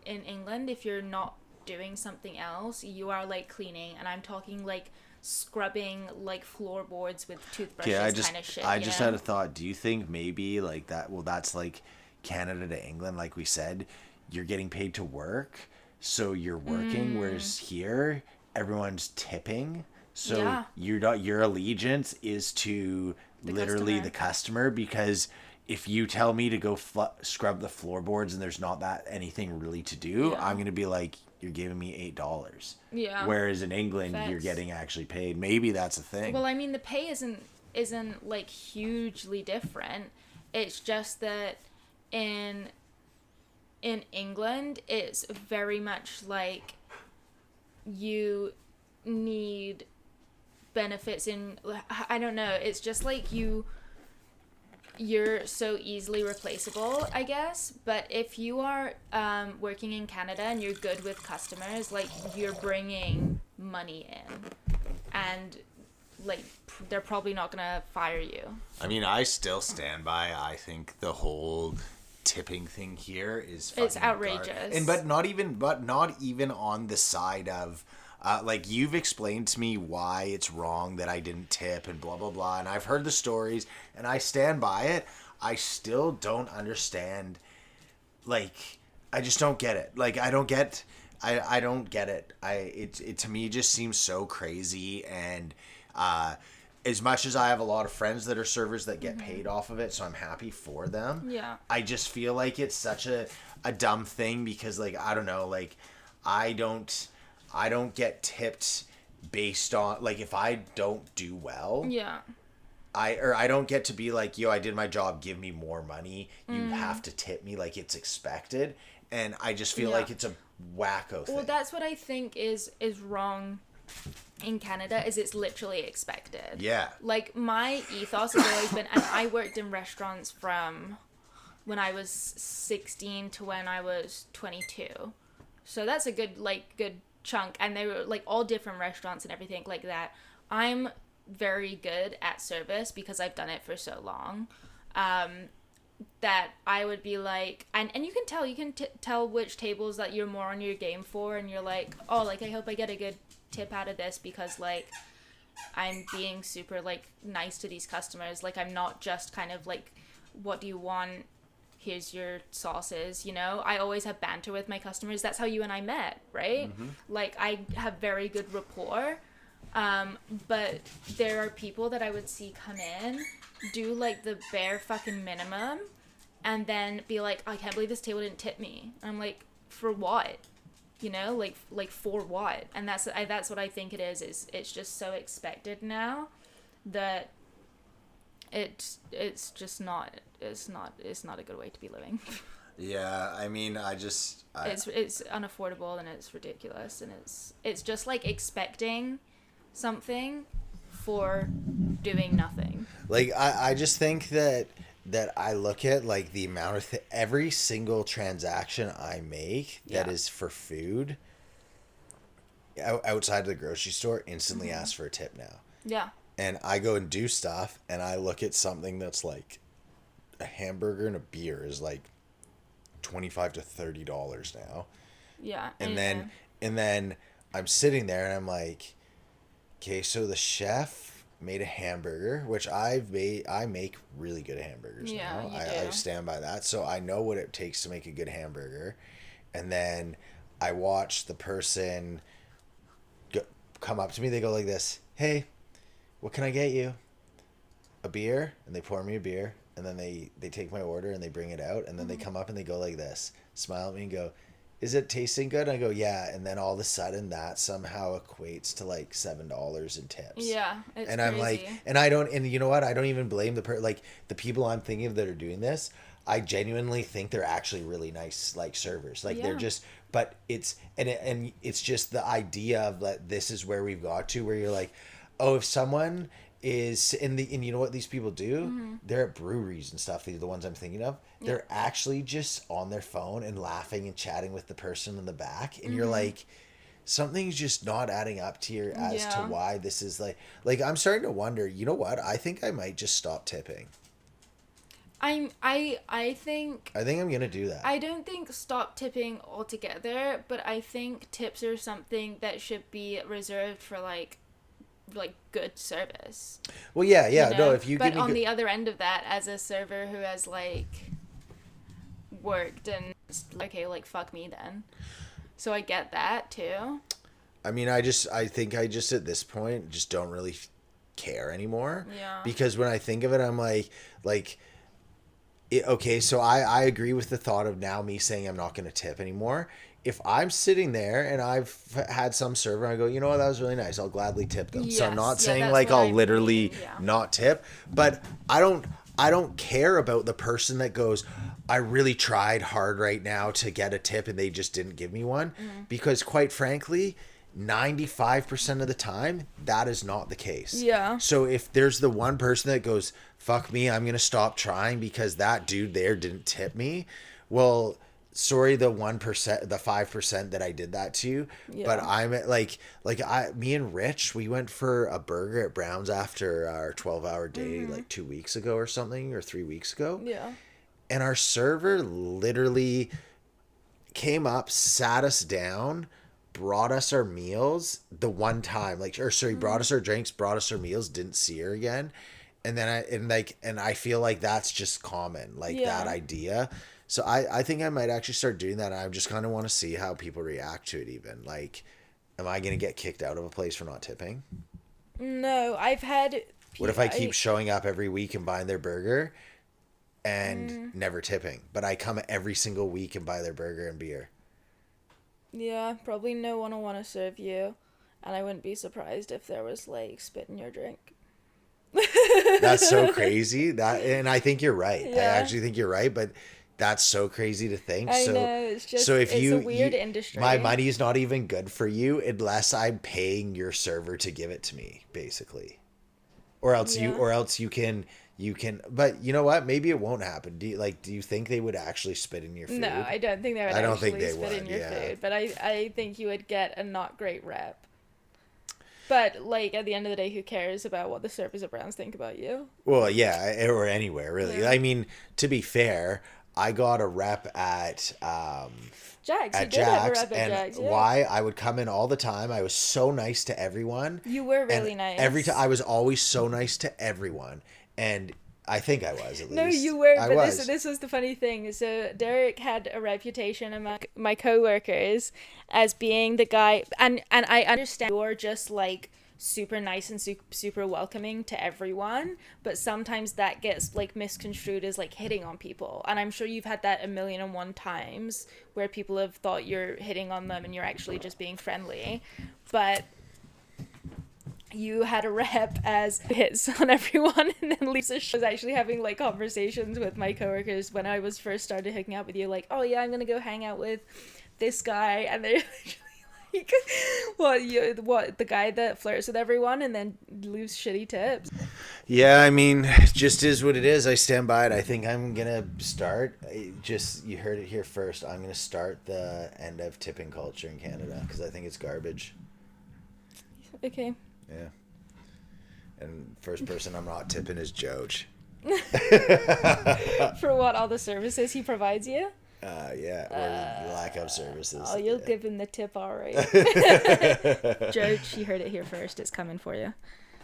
England, if you're not doing something else, you are, like, cleaning, and I'm talking, like, scrubbing, like, floorboards with toothbrushes, kind of shit. I just had a thought. Do you think maybe, like, that, well, that's like Canada to England, like we said, you're getting paid to work, so you're working, whereas here everyone's tipping, so your allegiance is to literally the customer, because if you tell me to go scrub the floorboards and there's not that anything really to do, I'm gonna be like, you're giving me $8. Yeah. Whereas in England, you're getting actually paid. Maybe that's a thing. Well, I mean, the pay isn't like hugely different. It's just that in England, it's very much like you need benefits in, I don't know, it's just like you're so easily replaceable, I guess. But if you are working in Canada and you're good with customers, like, you're bringing money in, and, like, they're probably not gonna fire you. I mean, I still stand by, I think the whole tipping thing here is fucking It's outrageous. And but not even on the side of like, you've explained to me why it's wrong that I didn't tip and blah blah blah, and I've heard the stories and I stand by it. I still don't understand, like, I just don't get it. Like, I don't get it. It to me just seems so crazy. And as much as I have a lot of friends that are servers that get paid off of it, so I'm happy for them. Yeah. I just feel like it's such a dumb thing, because, like, I don't know, like, I don't get tipped based on, like, if I don't do well. Yeah. I don't get to be like, yo, I did my job, give me more money. You have to tip me, like, it's expected. And I just feel like it's a wacko thing. Well, that's what I think is wrong in Canada, is it's literally expected. Yeah. Like, my ethos has always been, and I worked in restaurants from when I was 16 to when I was 22. So that's a good chunk, and they were, like, all different restaurants and everything like that. I'm very good at service because I've done it for so long, that I would be like, and you can tell which tables that you're more on your game for, and you're like, oh, like, I hope I get a good tip out of this, because, like, I'm being super, like, nice to these customers. Like, I'm not just kind of like, what do you want? Here's your sauces, you know? I always have banter with my customers. That's how you and I met, right? Like, I have very good rapport. But there are people that I would see come in, do, like, the bare fucking minimum, and then be like, I can't believe this table didn't tip me. I'm like, for what? You know, like for what? And that's what I think it is it's just so expected now that it's just not a good way to be living. Yeah, I mean, it's unaffordable, and it's ridiculous, and it's just like expecting something for doing nothing. Like, I just think that I look at, like, the amount of every single transaction I make that is for food, outside of the grocery store instantly ask for a tip now. Yeah. And I go and do stuff, and I look at something that's like a hamburger and a beer is like $25 to $30 now. Yeah. And then I'm sitting there and I'm like, okay, so the chef made a hamburger, which I make really good hamburgers now. I stand by that. So I know what it takes to make a good hamburger. And then I watch the person come up to me. They go like this, hey, what can I get you? A beer? And they pour me a beer. And then they take my order and they bring it out. And then they come up and they go like this, smile at me and go, is it tasting good? And I go, yeah. And then all of a sudden that somehow equates to like $7 in tips. Yeah. It's and crazy. I'm like, and you know what? I don't even blame like the people I'm thinking of that are doing this. I genuinely think they're actually really nice, like servers. Like they're just, but it's, and it's just the idea of that this is where we've got to, where you're like, oh, if someone is and you know what these people do? They're at breweries and stuff. These are the ones I'm thinking of. They're actually just on their phone and laughing and chatting with the person in the back. And you're like, something's just not adding up to your as to why this is like I'm starting to wonder, you know what? I think I might just stop tipping. I think I'm gonna do that. I don't think stop tipping altogether, but I think tips are something that should be reserved for like good service. Well, yeah, You know? no, if you but give me on the other end of that, as a server who has like worked and okay, like fuck me then. So I get that too. I mean, I think I just at this point just don't really care anymore. Yeah. Because when I think of it, I'm like okay, so I agree with the thought of now me saying I'm not going to tip anymore. If I'm sitting there and I've had some server and I go, you know what, that was really nice, I'll gladly tip them. So I'm not saying like I'll literally not tip, but I don't care about the person that goes, I really tried hard right now to get a tip and they just didn't give me one. Because quite frankly, 95% of the time, that is not the case. Yeah. So if there's the one person that goes, fuck me, I'm going to stop trying because that dude there didn't tip me. Well, sorry, the 1%, the 5% that I did that to, but I'm me and Rich, we went for a burger at Brown's after our 12-hour day, like 2 weeks ago or something, or 3 weeks ago. Yeah. And our server literally came up, sat us down, brought us our meals the one time, brought us our drinks, brought us our meals, didn't see her again. And then I feel like that's just common, that idea. So I think I might actually start doing that. I just kind of want to see how people react to it even. Like, am I going to get kicked out of a place for not tipping? No, I've had... What if I keep showing up every week and buying their burger and never tipping? But I come every single week and buy their burger and beer. Yeah, probably no one will want to serve you. And I wouldn't be surprised if there was, spit in your drink. That's so crazy. And I think you're right. Yeah. I actually think you're right, but that's so crazy to think. I know, it's just, so if it's a weird industry. My money is not even good for you unless I'm paying your server to give it to me, basically. Or else you can, but you know what? Maybe it won't happen. Do you think they would actually spit in your food? No, I don't think they would spit in your food. But I think you would get a not great rep. But, at the end of the day, who cares about what the servers at Brown's think about you? Well, yeah, or anywhere, really. Yeah. I mean, to be fair, I got a rep at Jack's. At Jack's, and Jack's, why? I would come in all the time. I was so nice to everyone. You were really nice. Every time, I was always so nice to everyone. And I think I was, at least. No, you were, but this was the funny thing. So Derek had a reputation among my coworkers as being the guy, and I understand you're just super nice and super welcoming to everyone, but sometimes that gets misconstrued as hitting on people, and I'm sure you've had that 1,000,001 times where people have thought you're hitting on them and you're actually just being friendly, but you had a rep as hits on everyone, and then Lisa was actually having conversations with my coworkers when I was first started hooking up with you, oh yeah, I'm gonna go hang out with this guy, and they're what the guy that flirts with everyone and then leaves shitty tips. Yeah, I mean, just is what it is. I stand by it. I think I'm gonna start. You heard it here first. I'm gonna start the end of tipping culture in Canada because I think it's garbage. Okay. Yeah. And first person I'm not tipping is Joge. For what, all the services he provides you? Yeah, or lack of services. Oh, you'll give him the tip, all right. Joge, you heard it here first. It's coming for you.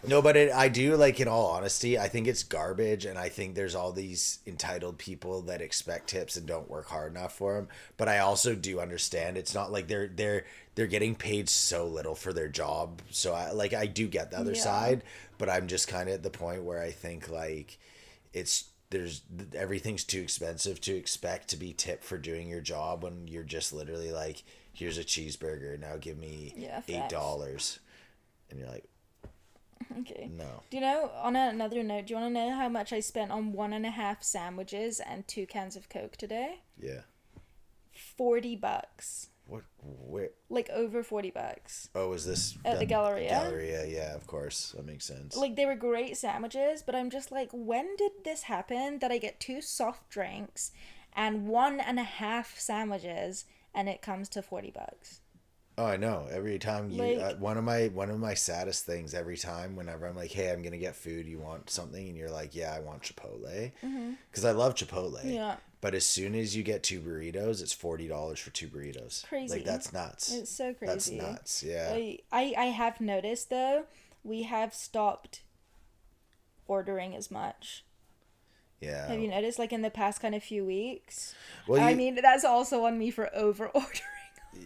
No, but I do, like, in all honesty, I think it's garbage, and I think there's all these entitled people that expect tips and don't work hard enough for them. But I also do understand it's not like they're getting paid so little for their job. So I do get the other side, but I'm just kind of at the point where I think like everything's too expensive to expect to be tipped for doing your job when you're just literally like, here's a cheeseburger, now give me $8, and you're like, okay. no. Do you know, on another note, do you want to know how much I spent on 1.5 sandwiches and 2 cans of Coke today? Yeah. $40. What? Where? Like over $40. Oh, is this at the Galleria? Galleria, yeah, of course, that makes sense. Like, they were great sandwiches, but I'm just like, when did this happen that I get 2 soft drinks and 1.5 sandwiches and it comes to $40? Oh, I know. Every time you, Like, one of my saddest things every time whenever I'm like, hey, I'm gonna get food, you want something, and you're like, yeah, I want Chipotle, because I love Chipotle. Yeah. But as soon as you get 2 burritos, it's $40 for 2 burritos. Crazy. Like, that's nuts. It's so crazy. That's nuts. Yeah. I have noticed though, we have stopped ordering as much. Yeah. Have you noticed, like, in the past kind of few weeks? Well, I mean, that's also on me for over ordering.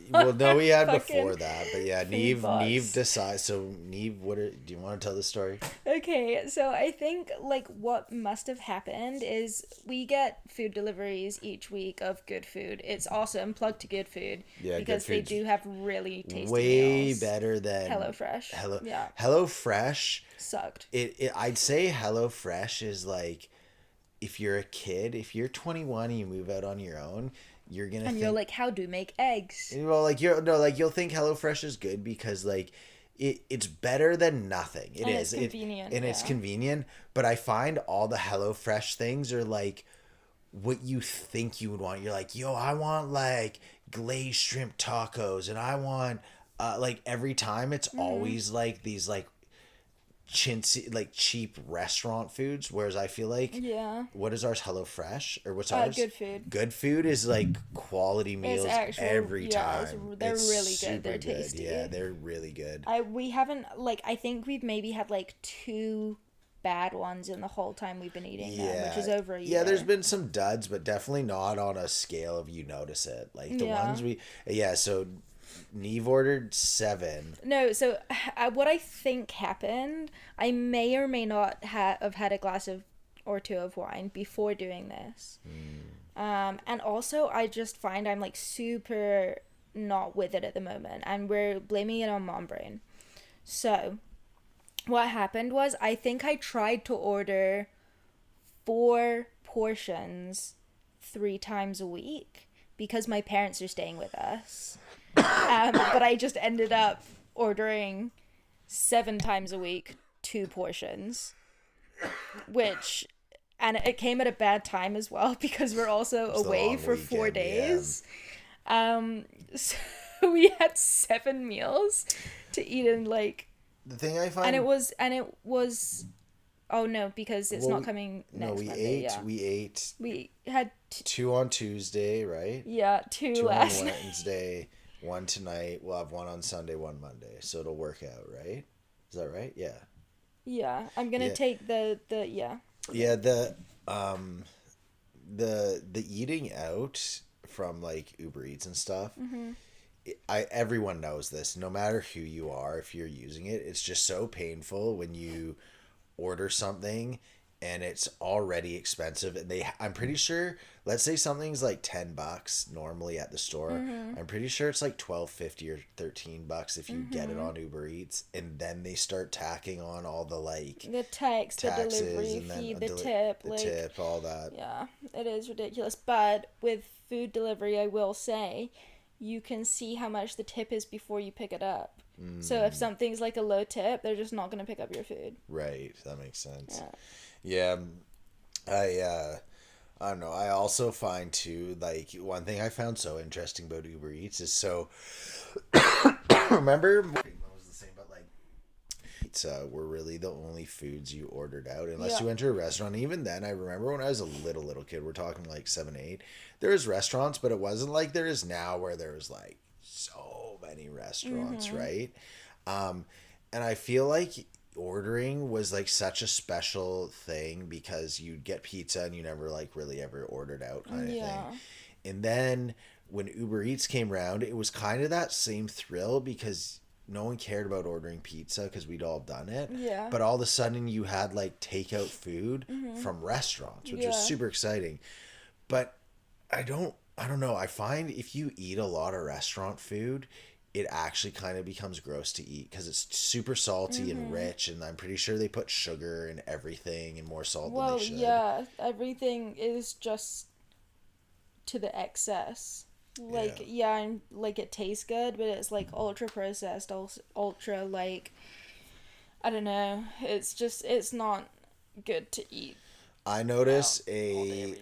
Well, no, we had Fucking before that, but yeah, Neve decides. So Neve, do you want to tell the story? Okay, so I think like what must have happened is we get food deliveries each week of good food. It's awesome. Plug to good food. Yeah, because they do have really tasty way meals. better than HelloFresh. Yeah. HelloFresh Sucked. I'd say HelloFresh is like, if you're a kid, if you're 21 and you move out on your own, you're gonna you're like, how do make eggs? Well, like you'll think HelloFresh is good because like it's better than nothing. It's convenient. It's convenient, but I find all the HelloFresh things are like what you think you would want. You're like, yo, I want like glazed shrimp tacos, and I want like every time it's always like these like chintzy, like cheap restaurant foods, whereas I feel like what is ours? HelloFresh, or what's ours? Good food. Good food is like quality meals every time. They're it's really good. They're tasty. Yeah, they're really good. We haven't, like, I think we've maybe had like 2 bad ones in the whole time we've been eating them, which is over a year. Yeah, there's been some duds, but definitely not on a scale of you notice it. Like the ones so Neve ordered 7. No, so what I think happened, I may or may not have had a glass or 2 of wine before doing this. And also I just find I'm like super not with it at the moment, and we're blaming it on mom brain. So what happened was, I think I tried to order 4 portions 3 times a week because my parents are staying with us. But I just ended up ordering 7 times a week 2 portions, and it came at a bad time as well because we're also away for 4 days. So we had 7 meals to eat in, like, the thing I find, and it was oh no, because it's not coming next Monday. We had 2 on Tuesday, right? Yeah, 2 last on Wednesday, 1 tonight. We'll have 1 on Sunday, 1 Monday. So it'll work out, right? Is that right? Yeah. Yeah, I'm gonna take the Yeah, the eating out from like Uber Eats and stuff. Everyone knows this. No matter who you are, if you're using it, it's just so painful when you order something and it's already expensive, and I'm pretty sure, let's say something's like $10 normally at the store, I'm pretty sure it's like $12.50 or $13 if you get it on Uber Eats, and then they start tacking on all the like the taxes, the delivery fee, the tip, all that. Yeah, it is ridiculous. But with food delivery, I will say, you can see how much the tip is before you pick it up. So if something's like a low tip, they're just not going to pick up your food. Right, that makes sense. Yeah, I don't know. I also find too, like, one thing I found so interesting about Uber Eats is, so remember what was the same, but like pizza were really the only foods you ordered out, unless you went to a restaurant. Even then, I remember when I was a little kid, we're talking like 7, 8, there was restaurants, but it wasn't like there is now where there was like so many restaurants, right? And I feel like ordering was like such a special thing because you'd get pizza and you never like really ever ordered out kind of thing. And then when Uber Eats came around, it was kind of that same thrill because no one cared about ordering pizza because we'd all done it. Yeah. But all of a sudden you had like takeout food from restaurants, which was super exciting. But I don't know. I find if you eat a lot of restaurant food, it actually kind of becomes gross to eat because it's super salty and rich, and I'm pretty sure they put sugar in everything and more salt than they should. Yeah, everything is just to the excess. Like, and like it tastes good, but it's like ultra processed, ultra like, I don't know. It's not good to eat. I notice a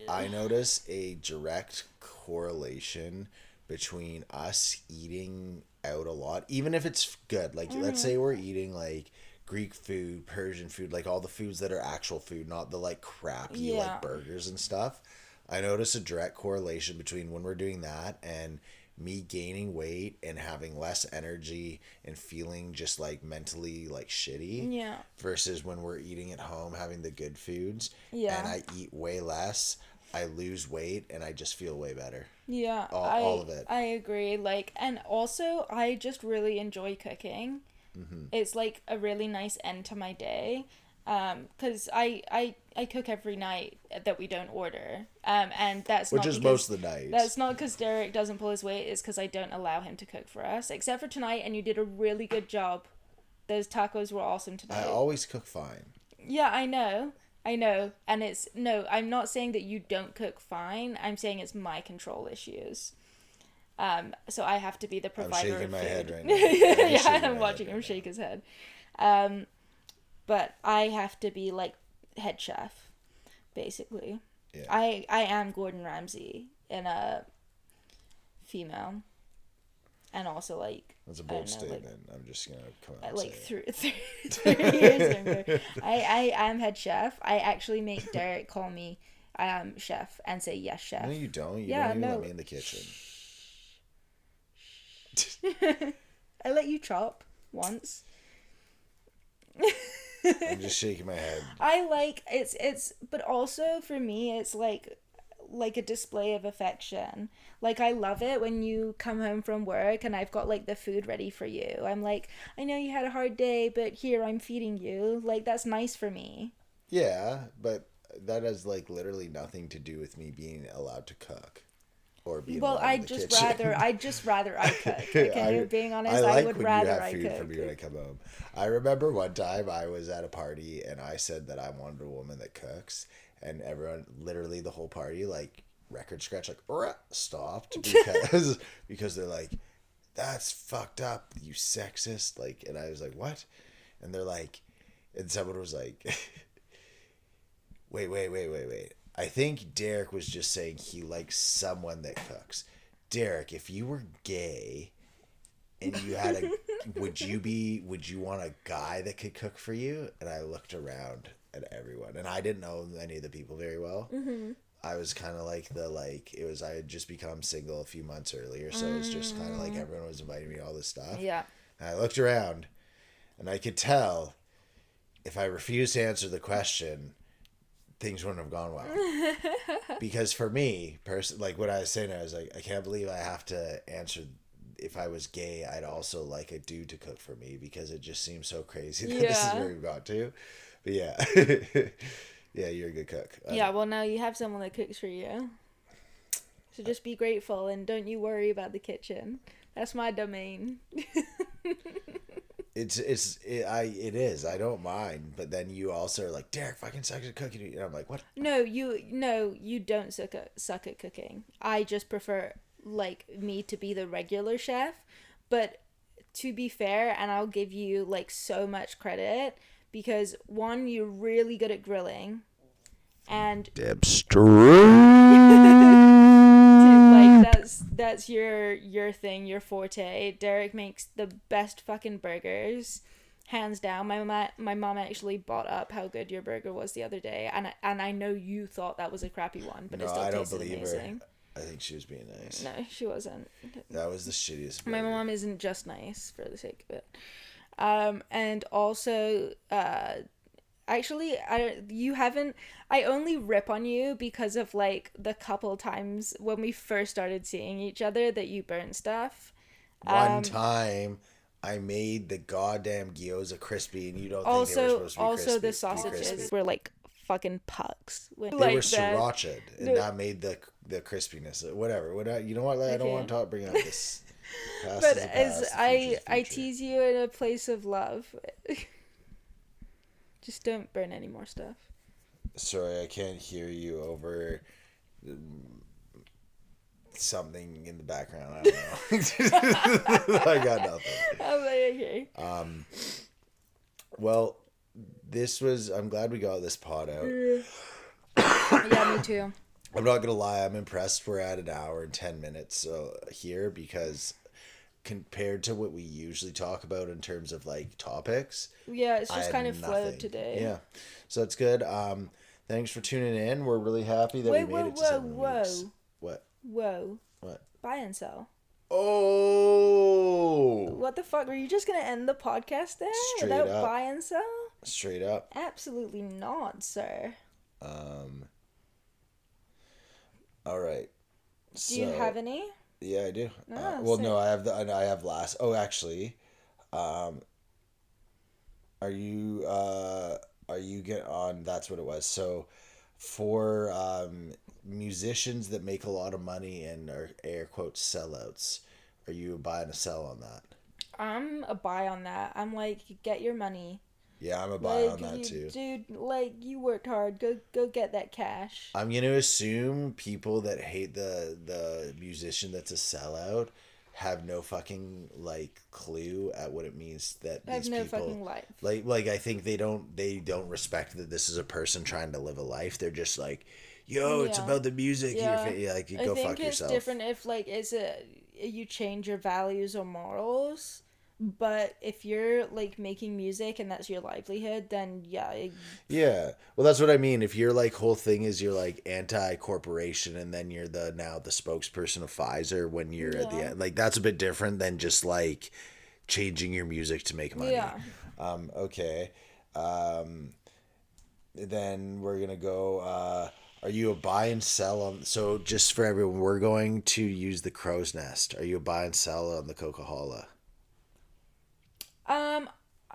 direct correlation between us eating out a lot, even if it's good. Like, let's say we're eating like Greek food, Persian food, like all the foods that are actual food, not the like crappy like burgers and stuff. I notice a direct correlation between when we're doing that and me gaining weight and having less energy and feeling just like mentally like shitty versus when we're eating at home, having the good foods and I eat way less, I lose weight and I just feel way better. Yeah, all of it. I agree. Like, and also I just really enjoy cooking. It's like a really nice end to my day. Because I cook every night that we don't order. And that's which not is most of the nights. That's not because Derek doesn't pull his weight. It's because I don't allow him to cook for us. Except for tonight, and you did a really good job. Those tacos were awesome tonight. I always cook fine. Yeah, I know. And I'm not saying that you don't cook fine. I'm saying it's my control issues. So I have to be the provider. I'm shaking of my food. head right now. I'm watching him shake his head. But I have to be like head chef, basically. Yeah. I am Gordon Ramsay in a female, and also like that's a bold statement. Like, I'm just gonna come out. Like 30 years younger. I am head chef. I actually make Derek call me chef and say yes, chef. No, you don't. You don't even let me in the kitchen. I let you chop once. I'm just shaking my head. I like it's but also for me it's like a display of affection. Like, I love it when you come home from work and I've got like the food ready for you. I'm like, I know you had a hard day, but here, I'm feeding you. Like, that's nice for me. Yeah, but that has like literally nothing to do with me being allowed to cook. Or being I'd just rather I cook. Okay, being honest, I would rather I cook. I like when you have food for me when I come home. I remember one time I was at a party and I said that I wanted a woman that cooks, and everyone, literally the whole party, like record scratch, like stopped because they're like, that's fucked up, you sexist. Like, and I was like, what? And they're like, and someone was like, wait. I think Derek was just saying he likes someone that cooks. Derek, if you were gay and you had would you want a guy that could cook for you? And I looked around at everyone, and I didn't know any of the people very well. Mm-hmm. I was kind of like I had just become single a few months earlier, so it was just kind of like everyone was inviting me to all this stuff. Yeah. And I looked around, and I could tell if I refused to answer the question, things wouldn't have gone well. Because for me, like what I was saying, I was like, I can't believe I have to answer. If I was gay, I'd also like a dude to cook for me, because it just seems so crazy that this is where we've got to. But yeah. Yeah, you're a good cook. Yeah, well, now you have someone that cooks for you. So just be grateful and don't you worry about the kitchen. That's my domain. It is. I don't mind, but then you also are like, Derek fucking sucks at cooking, and I'm like, what? No, you don't suck at cooking. I just prefer like me to be the regular chef, but to be fair, and I'll give you like so much credit, because one, you're really good at grilling, and like that's your thing, your forte. Derek makes the best fucking burgers, hands down. My mom actually brought up how good your burger was the other day, and I know you thought that was a crappy one, but it still tasted amazing. I think she was being nice. No, she wasn't. That was the shittiest burger. My mom isn't just nice for the sake of it. And also, actually, I only rip on you because of, like, the couple times when we first started seeing each other that you burnt stuff. One time, I made the goddamn gyoza crispy, and you don't think they were supposed to be crispy. Also, the sausages were, like, fucking pucks. They were sriracha'd, and that made the crispiness. Whatever. You know what? I don't want to bring up this. But as I tease you in a place of love. Just don't burn any more stuff. Sorry, I can't hear you over something in the background. I don't know. I got nothing. I'm like, okay. Well, I'm glad we got this pod out. Yeah, me too. I'm not gonna lie, I'm impressed we're at an hour and 10 minutes here, because compared to what we usually talk about in terms of, like, topics, yeah, it's just kind of flowed today. Yeah, so it's good. Thanks for tuning in. We're really happy that we made it to 7 weeks. What? Whoa. What? Buy and sell. Oh! What the fuck? Were you just gonna end the podcast there without buy and sell? Straight up. Absolutely not, sir. All right. Do you have any? Yeah, I do. No, I have last. Oh, actually, are you get on? That's what it was. So, for musicians that make a lot of money and are air quotes sellouts, are you a buy and a sell on that? I'm a buy on that. I'm like, get your money. Yeah, I'm a buy on that too. Dude, like, you worked hard. Go get that cash. I'm going to assume people that hate the musician that's a sellout have no fucking, like, clue at what it means that these people... have no fucking life. Like, I think they don't respect that this is a person trying to live a life. They're just like, yo, it's about the music. Yeah. Like, you go fuck yourself. I think it's different if, like, you change your values or morals... But if you're, like, making music and that's your livelihood, then yeah. Yeah. Well, that's what I mean. If your, like, whole thing is you're, like, anti-corporation and then you're now the spokesperson of Pfizer when you're at the end. Like, that's a bit different than just, like, changing your music to make money. Yeah. Okay. Then we're going to go... are you a buy and sell on... So, just for everyone, we're going to use the crow's nest. Are you a buy and sell on the Coca-Cola?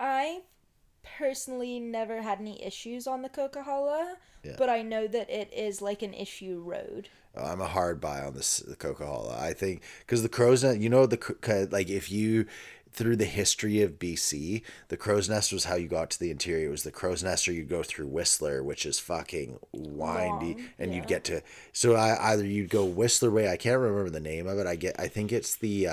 I personally never had any issues on the Coca-Cola, but I know that it is, like, an issue road. I'm a hard buy on the Coca-Cola. I think, because the crow's nest, like, if you, through the history of BC, the crow's nest was how you got to the interior. It was the crow's nest, or you'd go through Whistler, which is fucking windy, and you'd get to, so either you'd go Whistler way, I can't remember the name of it, I think it's the,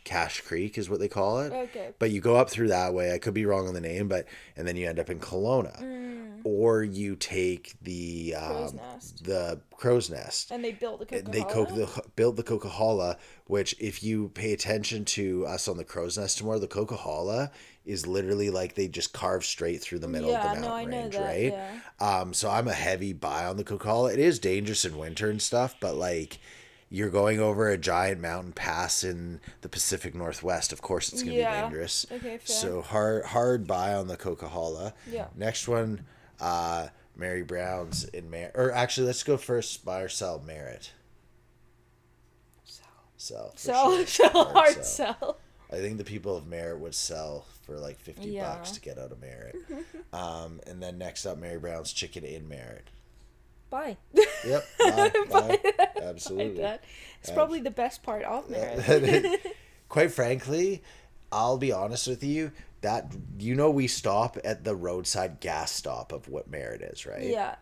Cache Creek is what they call it. Okay. But you go up through that way. I could be wrong on the name, and then you end up in Kelowna. Or you take the crow's nest. And they built the Coca-Cola. Built the Coca-Cola, which, if you pay attention to us on the crow's nest tomorrow, the Coca-Cola is literally like they just carve straight through the middle of the mountain range, right? Yeah. So I'm a heavy buy on the Coca-Cola. It is dangerous in winter and stuff, but, like, you're going over a giant mountain pass in the Pacific Northwest. Of course, it's going to be dangerous. Okay, fair. So hard buy on the Coca-Cola. Yeah. Next one, Mary Brown's in Merritt. Or actually, let's go first, buy or sell Merritt. Sell. Hard sell. I think the people of Merritt would sell for like $50 to get out of Merritt. And then next up, Mary Brown's Chicken in Merritt. Bye. Yep. Bye. Absolutely. It's probably the best part of Merritt. Quite frankly, I'll be honest with you, that, we stop at the roadside gas stop of what Merritt is, right? Yeah.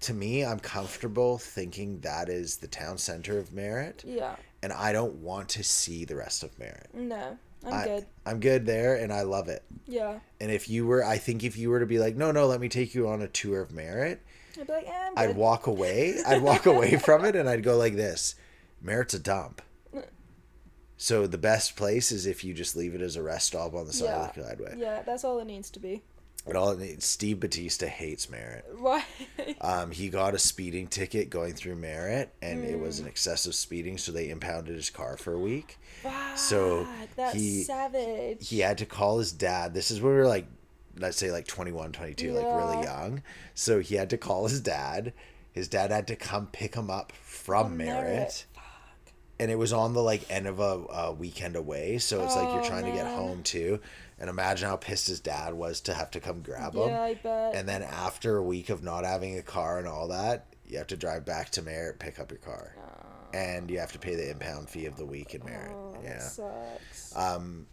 To me, I'm comfortable thinking that is the town center of Merritt. Yeah. And I don't want to see the rest of Merritt. No. I'm good. I'm good there, and I love it. Yeah. And if you were to be like, no, let me take you on a tour of Merritt, I'd be like, I'm good. I'd walk away from it, and I'd go like this: Merritt's a dump. So the best place is if you just leave it as a rest stop on the side of the driveway. Yeah, that's all it needs to be. Steve Batista hates Merritt. Why? He got a speeding ticket going through Merritt, and it was an excessive speeding, so they impounded his car for a week. Fuck, So that's savage. he had to call his dad. This is when we were like, let's say like 21, 22, like really young. So he had to call his dad. His dad had to come pick him up from Merritt. And it was on the like end of a weekend away, so it's like you're trying to get home too. And imagine how pissed his dad was to have to come grab him. Yeah, I bet. And then after a week of not having a car and all that, you have to drive back to Merritt, pick up your car. And you have to pay the impound fee of the week in Merritt. That sucks.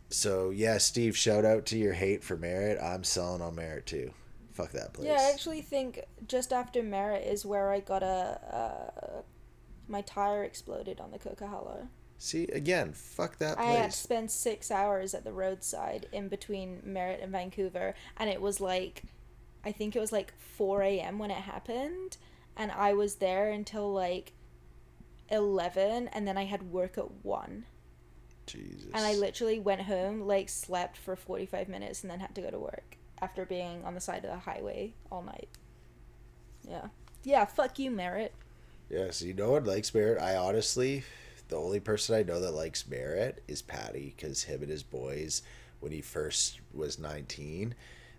So yeah, Steve, shout out to your hate for Merritt. I'm selling on Merritt too. Fuck that place. Yeah, I actually think just after Merritt is where I got my tire exploded on the Coquihalla. See, again, fuck that place. I had to spend 6 hours at the roadside in between Merritt and Vancouver, and it was like, I think it was like 4 a.m. when it happened, and I was there until like 11, and then I had work at 1. Jesus. And I literally went home, like slept for 45 minutes, and then had to go to work after being on the side of the highway all night. Yeah. Yeah, fuck you, Merritt. Yeah, so you know what likes Merritt? I honestly, the only person I know that likes Merritt is Patty, because him and his boys, when he first was 19,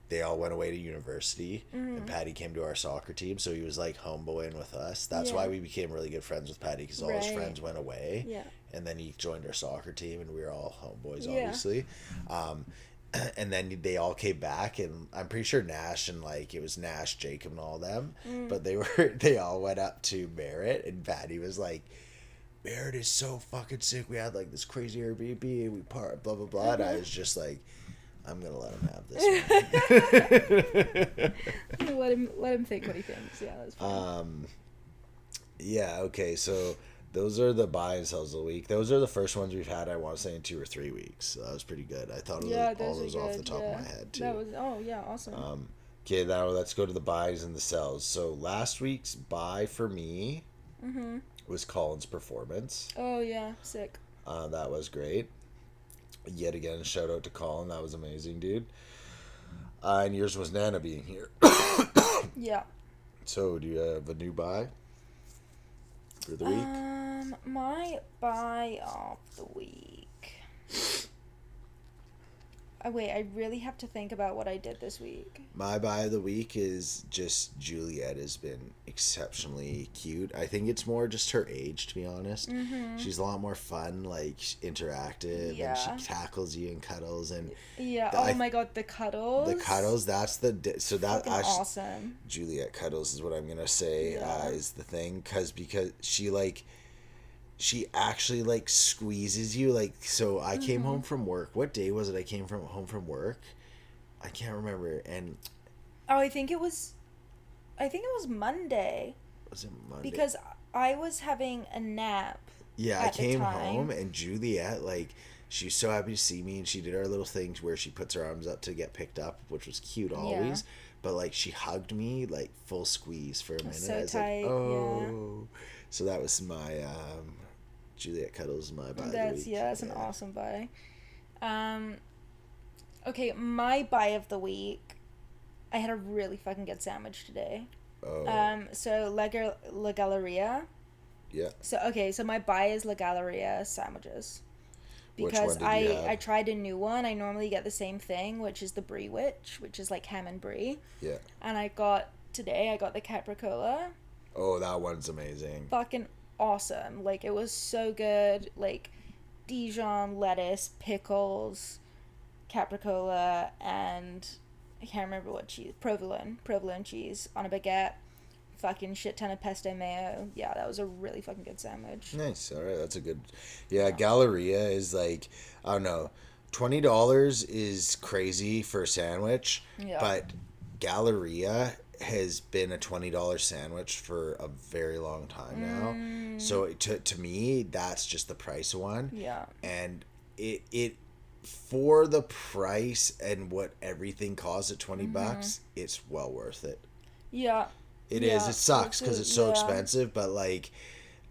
they all went away to university, and Patty came to our soccer team, so he was like homeboying with us. That's why we became really good friends with Patty, because all his friends went away, and then he joined our soccer team, and we were all homeboys, obviously. And then they all came back, and I'm pretty sure Nash and like it was Nash, Jacob, and all them, but they all went up to Merritt, and Patty was like, Merritt is so fucking sick. We had like this crazy Airbnb, and we part blah blah blah. And I was just like, I'm gonna let him have this one. let him think what he thinks. Yeah, that's fine. Yeah. Okay. So those are the buy and sells of the week. Those are the first ones we've had, I want to say, in 2 or 3 weeks. So that was pretty good. I thought of all those off the top of my head, too. That was, awesome. Okay, now let's go to the buys and the sells. So last week's buy for me was Colin's performance. Oh, yeah. Sick. That was great. Yet again, shout out to Colin. That was amazing, dude. And yours was Nana being here. Yeah. So, do you have a new buy for the week? My buy of the week. Oh, wait, I really have to think about what I did this week. My buy of the week is just Juliet has been exceptionally cute. I think it's more just her age, to be honest. She's a lot more fun, like interactive, and she tackles you and cuddles. And oh my god, the cuddles. The cuddles. That's the so that awesome. Juliet cuddles is what I'm gonna say is the thing, because she actually like squeezes you, like, so I came home from work. What day was it I came home from work? I can't remember. And I think it was Monday. Was it Monday? Because I was having a nap. Yeah, I came home and Juliet, like, she was so happy to see me, and she did our little things where she puts her arms up to get picked up, which was cute always. But like she hugged me, like full squeeze for a minute. So I was tight, like, oh. So that was my Juliet cuddles, my buy of the week. Yeah, that's an awesome buy. Okay, my buy of the week. I had a really fucking good sandwich today. Oh. So La Galleria. Yeah. So my buy is La Galleria sandwiches. Because Which one did you have? I tried a new one. I normally get the same thing, which is the brie witch, which is like ham and brie. Yeah. And I got the capricola. Oh, that one's amazing. Fucking awesome. Like, it was so good. Like, Dijon, lettuce, pickles, capricola, and I can't remember what cheese. Provolone cheese on a baguette. Fucking shit ton of pesto mayo. Yeah, that was a really fucking good sandwich. Nice. All right, that's a good. Yeah, Galleria is like, I don't know, $20 is crazy for a sandwich. Yeah. But Galleria has been a $20 sandwich for a very long time now. So to me, that's just the price one. Yeah. And it for the price and what everything costs at $20, it's well worth it. Yeah. It is. It sucks because it's so expensive, but like,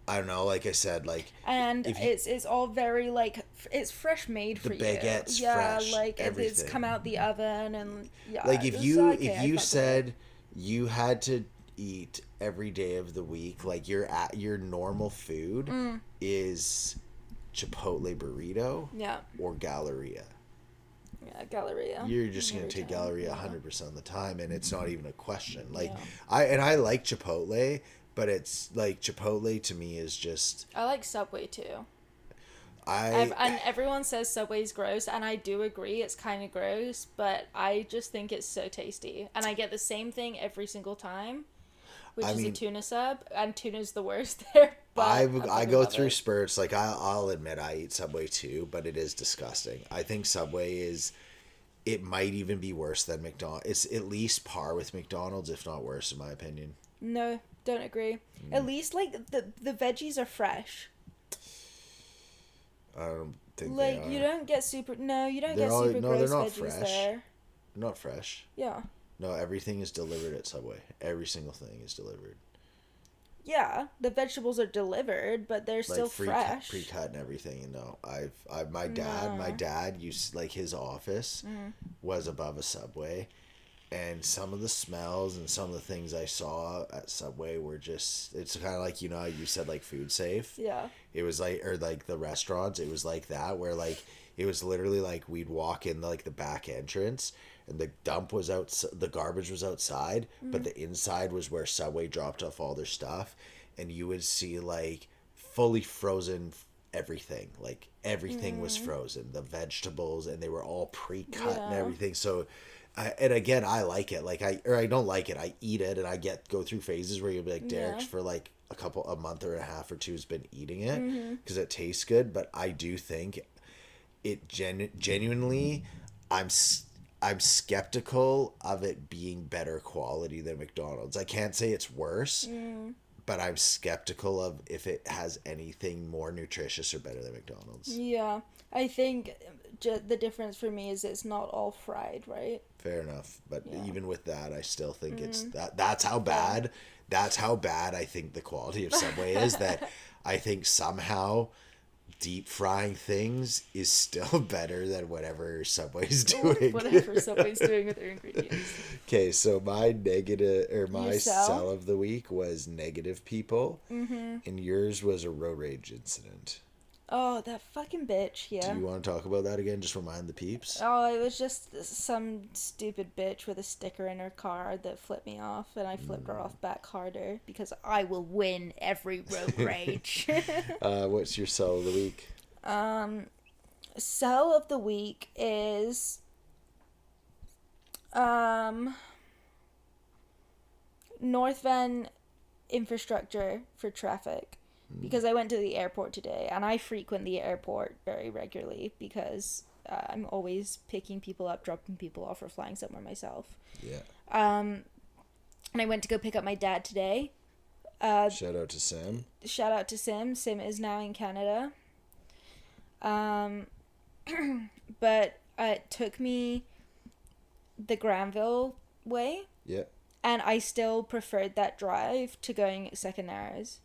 I don't know, like I said, like, and if you, it's all very like it's fresh made for the you. baguette's Yeah, fresh, like it's everything. come out the oven, and yeah. Like if it's you okay, if I you fuck with it. said you had to eat every day of the week, like your normal food is Chipotle burrito Yeah, or Galleria. yeah, Galleria. You're just gonna Every take time, Galleria yeah. 100% of the time, and it's not even a question. Like Yeah. I like Chipotle, but it's like Chipotle to me is just I like Subway too. I And everyone says Subway's gross, and I do agree it's kind of gross, but I just think it's so tasty. And I get the same thing every single time, which I is mean- a tuna sub, and tuna's the worst there. But I really go love through it. spurts. Like I'll admit I eat Subway too, but it is disgusting. I think Subway is. It might even be worse than McDonald's. It's at least par with McDonald's, if not worse, in my opinion. No, don't agree. Mm. At least like the veggies are fresh. I don't think Like they are. you don't get super. No, you don't They're get all- super no, gross they're not veggies fresh. there. Not fresh. Yeah, No, everything is delivered at Subway. Every single thing is delivered. yeah. The vegetables are delivered, but they're still fresh. pre-cut and everything. You know, my dad used, like, his office was above a Subway, and some of the smells and some of the things I saw at Subway were just, it's kind of like, you know how you said, like, food safe. Yeah. It was like, or like the restaurants, it was like that, where like it was literally like we'd walk in like the back entrance, and the dump was out, the garbage was outside, but the inside was where Subway dropped off all their stuff, and you would see like fully frozen everything, like everything was frozen, the vegetables, and they were all pre-cut and Yeah. everything. So and again, I like it. Like I don't like it. I eat it, and I go through phases where you'll be like, Derek's Yeah. for like a month or a half or two has been eating it because it tastes good. But I do think it genuinely, I'm skeptical of it being better quality than McDonald's. I can't say it's worse, but I'm skeptical of if it has anything more nutritious or better than McDonald's. Yeah, I think the difference for me is it's not all fried, right? Fair enough, but Yeah. even with that, I still think it's that's how bad. That's how bad I think the quality of Subway is. That I think somehow deep frying things is still better than whatever Subway's doing. Whatever Subway's doing with their ingredients. Okay, so my negative or my Your sell? sell of the week was negative people, and yours was a road rage incident. Oh, that fucking bitch, yeah. Do you want to talk about that again? Just remind the peeps. Oh, it was just some stupid bitch with a sticker in her car that flipped me off, and I flipped her off back harder because I will win every road rage. What's your sell of the week? Sell of the week is North Van infrastructure for traffic. Because I went to the airport today, and I frequent the airport very regularly because I'm always picking people up, dropping people off, or flying somewhere myself. Yeah. And I went to go pick up my dad today. Shout out to Sam. Shout out to Sim. Sim is now in Canada. But it took me the Granville way, Yeah. and I still preferred that drive to going Second Narrows.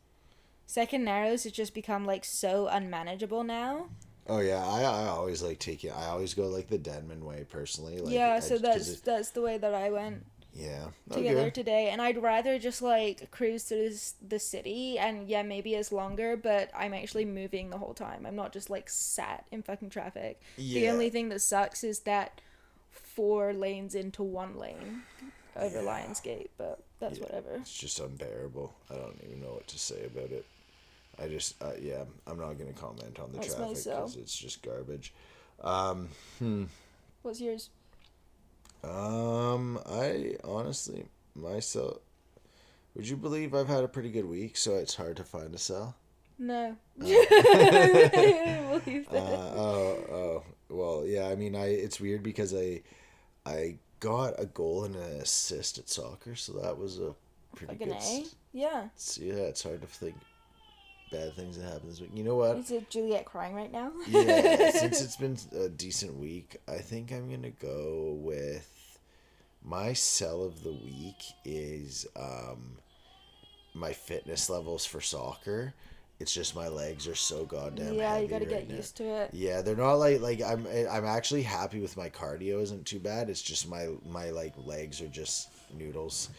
Second Narrows has just become like so unmanageable now. Oh yeah, I always like taking. I always go like the Denman way personally. Like, Yeah, so 'cause that's the way that I went yeah. to get there today, and I'd rather just like cruise through the city, and yeah, maybe it's longer, but I'm actually moving the whole time. I'm not just like sat in fucking traffic. The Yeah. only thing that sucks is that 4 lanes into 1 lane over Lionsgate, but that's whatever. It's just unbearable. I don't even know what to say about it. I just yeah, I'm not gonna comment on the That's traffic myself. because it's just garbage. What's yours? I honestly myself. Would you believe I've had a pretty good week, so it's hard to find a sell? No. I didn't believe that. Well, yeah. I mean, it's weird because I got a goal and an assist at soccer, so that was a pretty Like an good. A? Yeah. Yeah, it's hard to think bad things that happen this week. You know what? Is it Juliet crying right now? Yeah, since it's been a decent week, I think I'm gonna go with my sell of the week is my fitness levels for soccer, It's just my legs are so goddamn Yeah, heavy you gotta right get now. used to it. Yeah, they're not like I'm actually happy with my cardio. Isn't too bad. It's just my like legs are just noodles.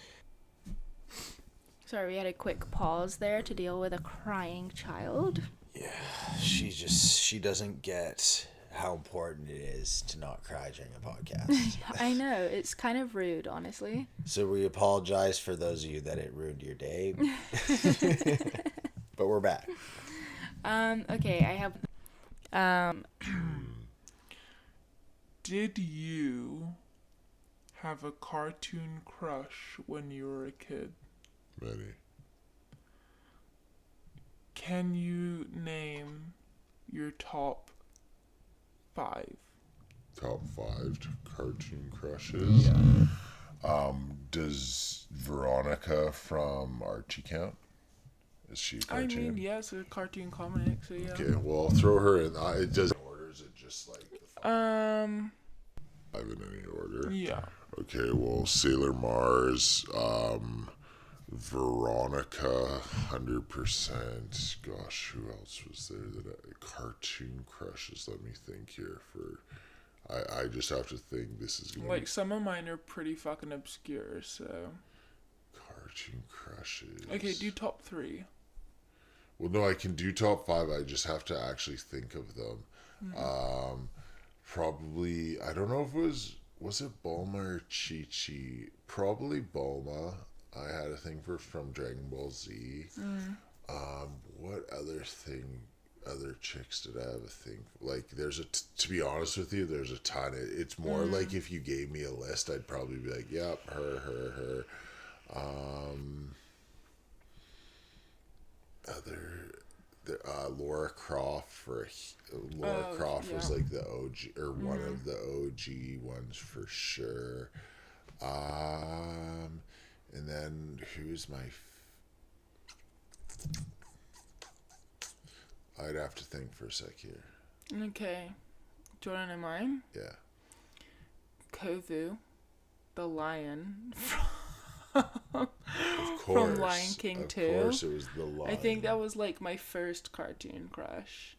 Sorry, we had a quick pause there to deal with a crying child. Yeah, she doesn't get how important it is to not cry during a podcast. I know, it's kind of rude, honestly. So we apologize for those of you that it ruined your day. But we're back. Okay, I have Did you have a cartoon crush when you were a kid? Many. Can you name your top 5? Top 5 cartoon crushes. Yeah. Does Veronica from Archie count? Is she a I cartoon? mean, yeah, it's a cartoon comic, so yeah. Okay, well, I'll throw her in. It doesn't order. Is it just like the 5 in any order? Yeah. Okay, well, Sailor Mars, Veronica, 100%. Gosh, who else was there cartoon crushes? Let me think here. I just have to think. This is gonna Like, some of mine are pretty fucking obscure, so. cartoon crushes. Okay, do top 3. Well, no, I can do top 5. I just have to actually think of them. Probably, I don't know if it was it Bulma or Chi-Chi? Probably Bulma. I had a thing from Dragon Ball Z. What other chicks did I have a thing? Like, to be honest with you, there's a ton. It's more like if you gave me a list, I'd probably be like, yep, her. Laura Croft Croft was like the OG or one of the OG ones for sure. And then who's my? I'd have to think for a sec here. Okay. Do you want to know mine? Yeah. Kovu, the lion. Of course. From Lion King 2. Of course, it was the lion. I think that was like my first cartoon crush.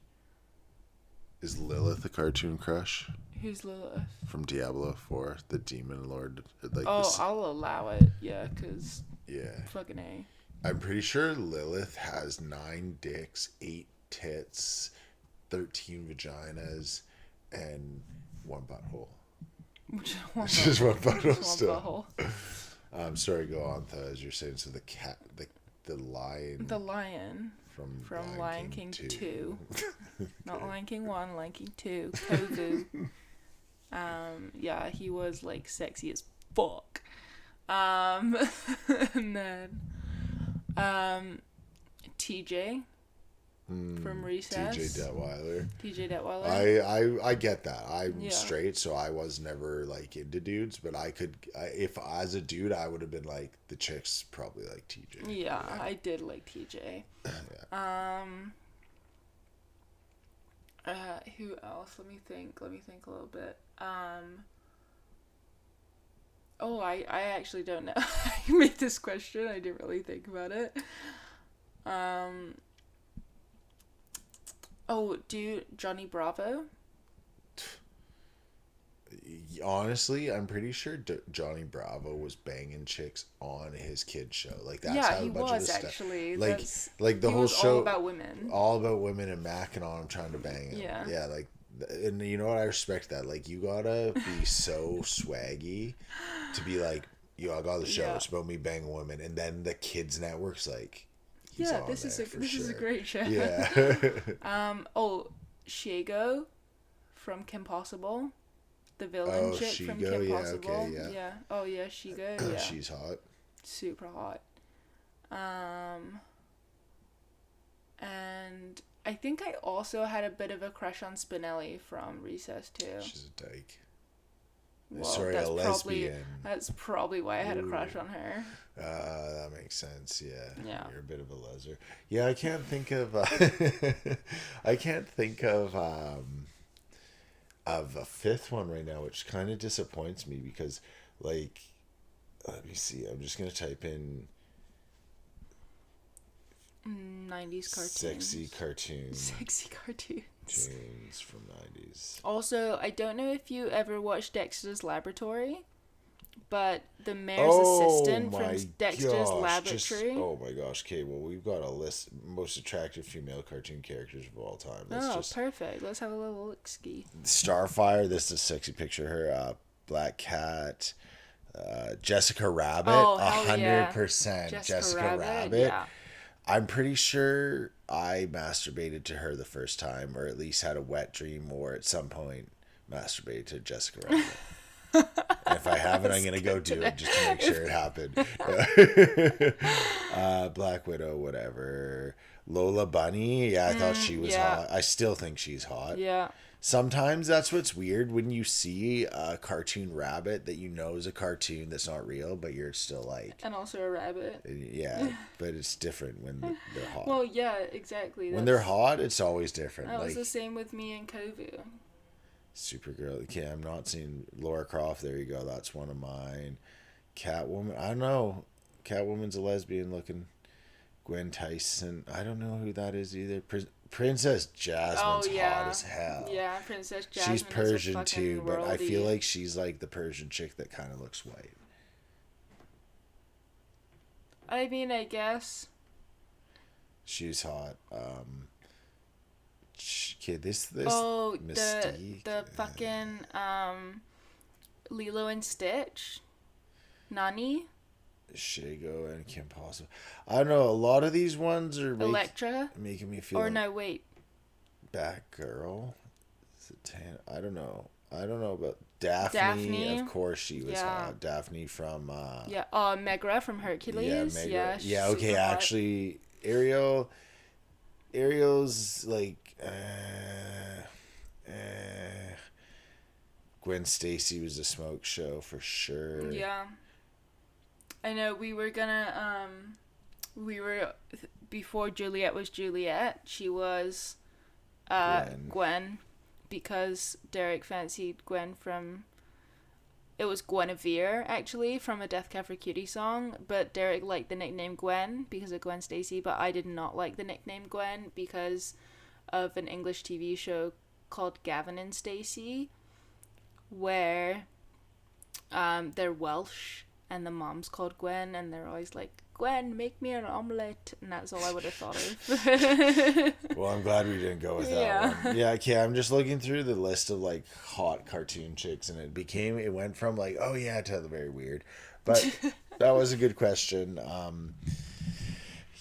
Is Lilith a cartoon crush Who's Lilith? from Diablo 4, the demon lord? Like Oh, this, I'll allow it. Yeah, because yeah. fucking A. I'm pretty sure Lilith has 9 dicks, 8 tits, 13 vaginas, and 1 butthole. Just Just one butthole still. butthole. Sorry, go on, as you're saying. So the lion. The lion from Lion King 2. Not Lion King 1, Lion King 2. Kovu. Yeah, he was like sexy as fuck. And then TJ from Recess. TJ Detweiler. I get that. I'm Yeah. straight, so I was never like into dudes, but if as a dude, I would have been like the chicks probably like TJ. Yeah, I did like TJ. Yeah. Who else? Let me think a little bit. Oh, I actually don't know. I made this question. I didn't really think about it. Oh, dude, Johnny Bravo. Honestly, I'm pretty sure Johnny Bravo was banging chicks on his kid show. Like that's Yeah, how he much was of the actually. stuff. Like the he whole was show, all about women. all about women and macking on him, trying to bang him. Yeah. Yeah, like, and you know what? I respect that. Like, you gotta be so swaggy to be like, yo, I got the show. Yeah. It's about me banging women, and then the kids network's like, he's Yeah, on this is there a for this is a sure. great show. Yeah. Oh, Shigo from Kim Possible. The villain Oh, chick from Shigo, Kim yeah, Possible. okay, yeah. Oh yeah, Shigo. Yeah. She's hot. Super hot. And I think I also had a bit of a crush on Spinelli from Recess too. She's a dyke. Well, Sorry, a lesbian. That's probably why I had a crush on her. That makes sense. Yeah. Yeah. You're a bit of a loser. Yeah, I can't think of. Of a fifth one right now, which kind of disappoints me because, let me see. I'm just gonna type in 90s cartoons. Sexy cartoons. Sexy cartoons. Tunes from 90s. Also, I don't know if you ever watched Dexter's Laboratory, but the mayor's assistant from Dexter's Laboratory. Oh my gosh, okay, well, we've got a list most attractive female cartoon characters of all time. Perfect. Let's have a little look-ski. Starfire, this is a sexy picture of her. Black Cat, Jessica Rabbit, 100%. Jessica Rabbit. Yeah. I'm pretty sure I masturbated to her the first time, or at least had a wet dream, or at some point masturbated to Jessica Rabbit. And if I haven't, I'm gonna go do it just to make sure it happened. Black Widow, whatever. Lola Bunny, yeah, I thought she was hot. I still think she's hot. Yeah. Sometimes that's what's weird when you see a cartoon rabbit that you know is a cartoon that's not real, but you're still like... And also a rabbit. Yeah, but it's different when they're hot. Well, yeah, exactly. When they're hot, it's always different. That was like, the same with me and Kovu. Supergirl. Okay, I'm not seeing Laura Croft. There you go. That's one of mine. Catwoman. I don't know. Catwoman's a lesbian looking. Gwen Tyson. I don't know who that is either. Princess Jasmine's hot as hell. Yeah, Princess Jasmine. She's Persian is a too, but I feel worldie. like she's like the Persian chick that kind of looks white. I mean, I guess. She's hot. Okay, this Mystique. the fucking Lilo and Stitch, Nani, Shago and Kim Possible. I don't know. A lot of these ones are Electra, making me feel. or like no, wait, Batgirl. I don't know. I don't know about Daphne. Of course, she was hot. Daphne from. Megra from Hercules. Yeah, Megra. Yeah, Yeah. Okay. hot. Actually, Ariel's like. Gwen Stacy was a smoke show for sure. Yeah. I know we were gonna before Juliet was Juliet, she was Gwen, because Derek fancied Gwen from, it was Guinevere actually from a Death Cab for Cutie song, but Derek liked the nickname Gwen because of Gwen Stacy, but I did not like the nickname Gwen because of an English TV show called Gavin and Stacey, where they're Welsh and the mom's called Gwen and they're always like, Gwen, make me an omelette, and that's all I would have thought of. Well, I'm glad we didn't go with that one. Yeah, okay, I'm just looking through the list of like hot cartoon chicks, and it went from like, oh yeah, to the very weird. But that was a good question.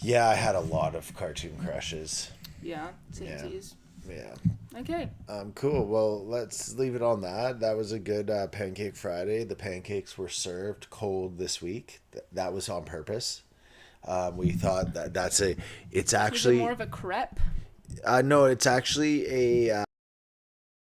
Yeah, I had a lot of cartoon crushes. Yeah, samesies. Yeah. Okay. Cool. Well, let's leave it on that. That was a good Pancake Friday. The pancakes were served cold this week. That was on purpose. We thought it's actually more of a crepe. no, it's actually a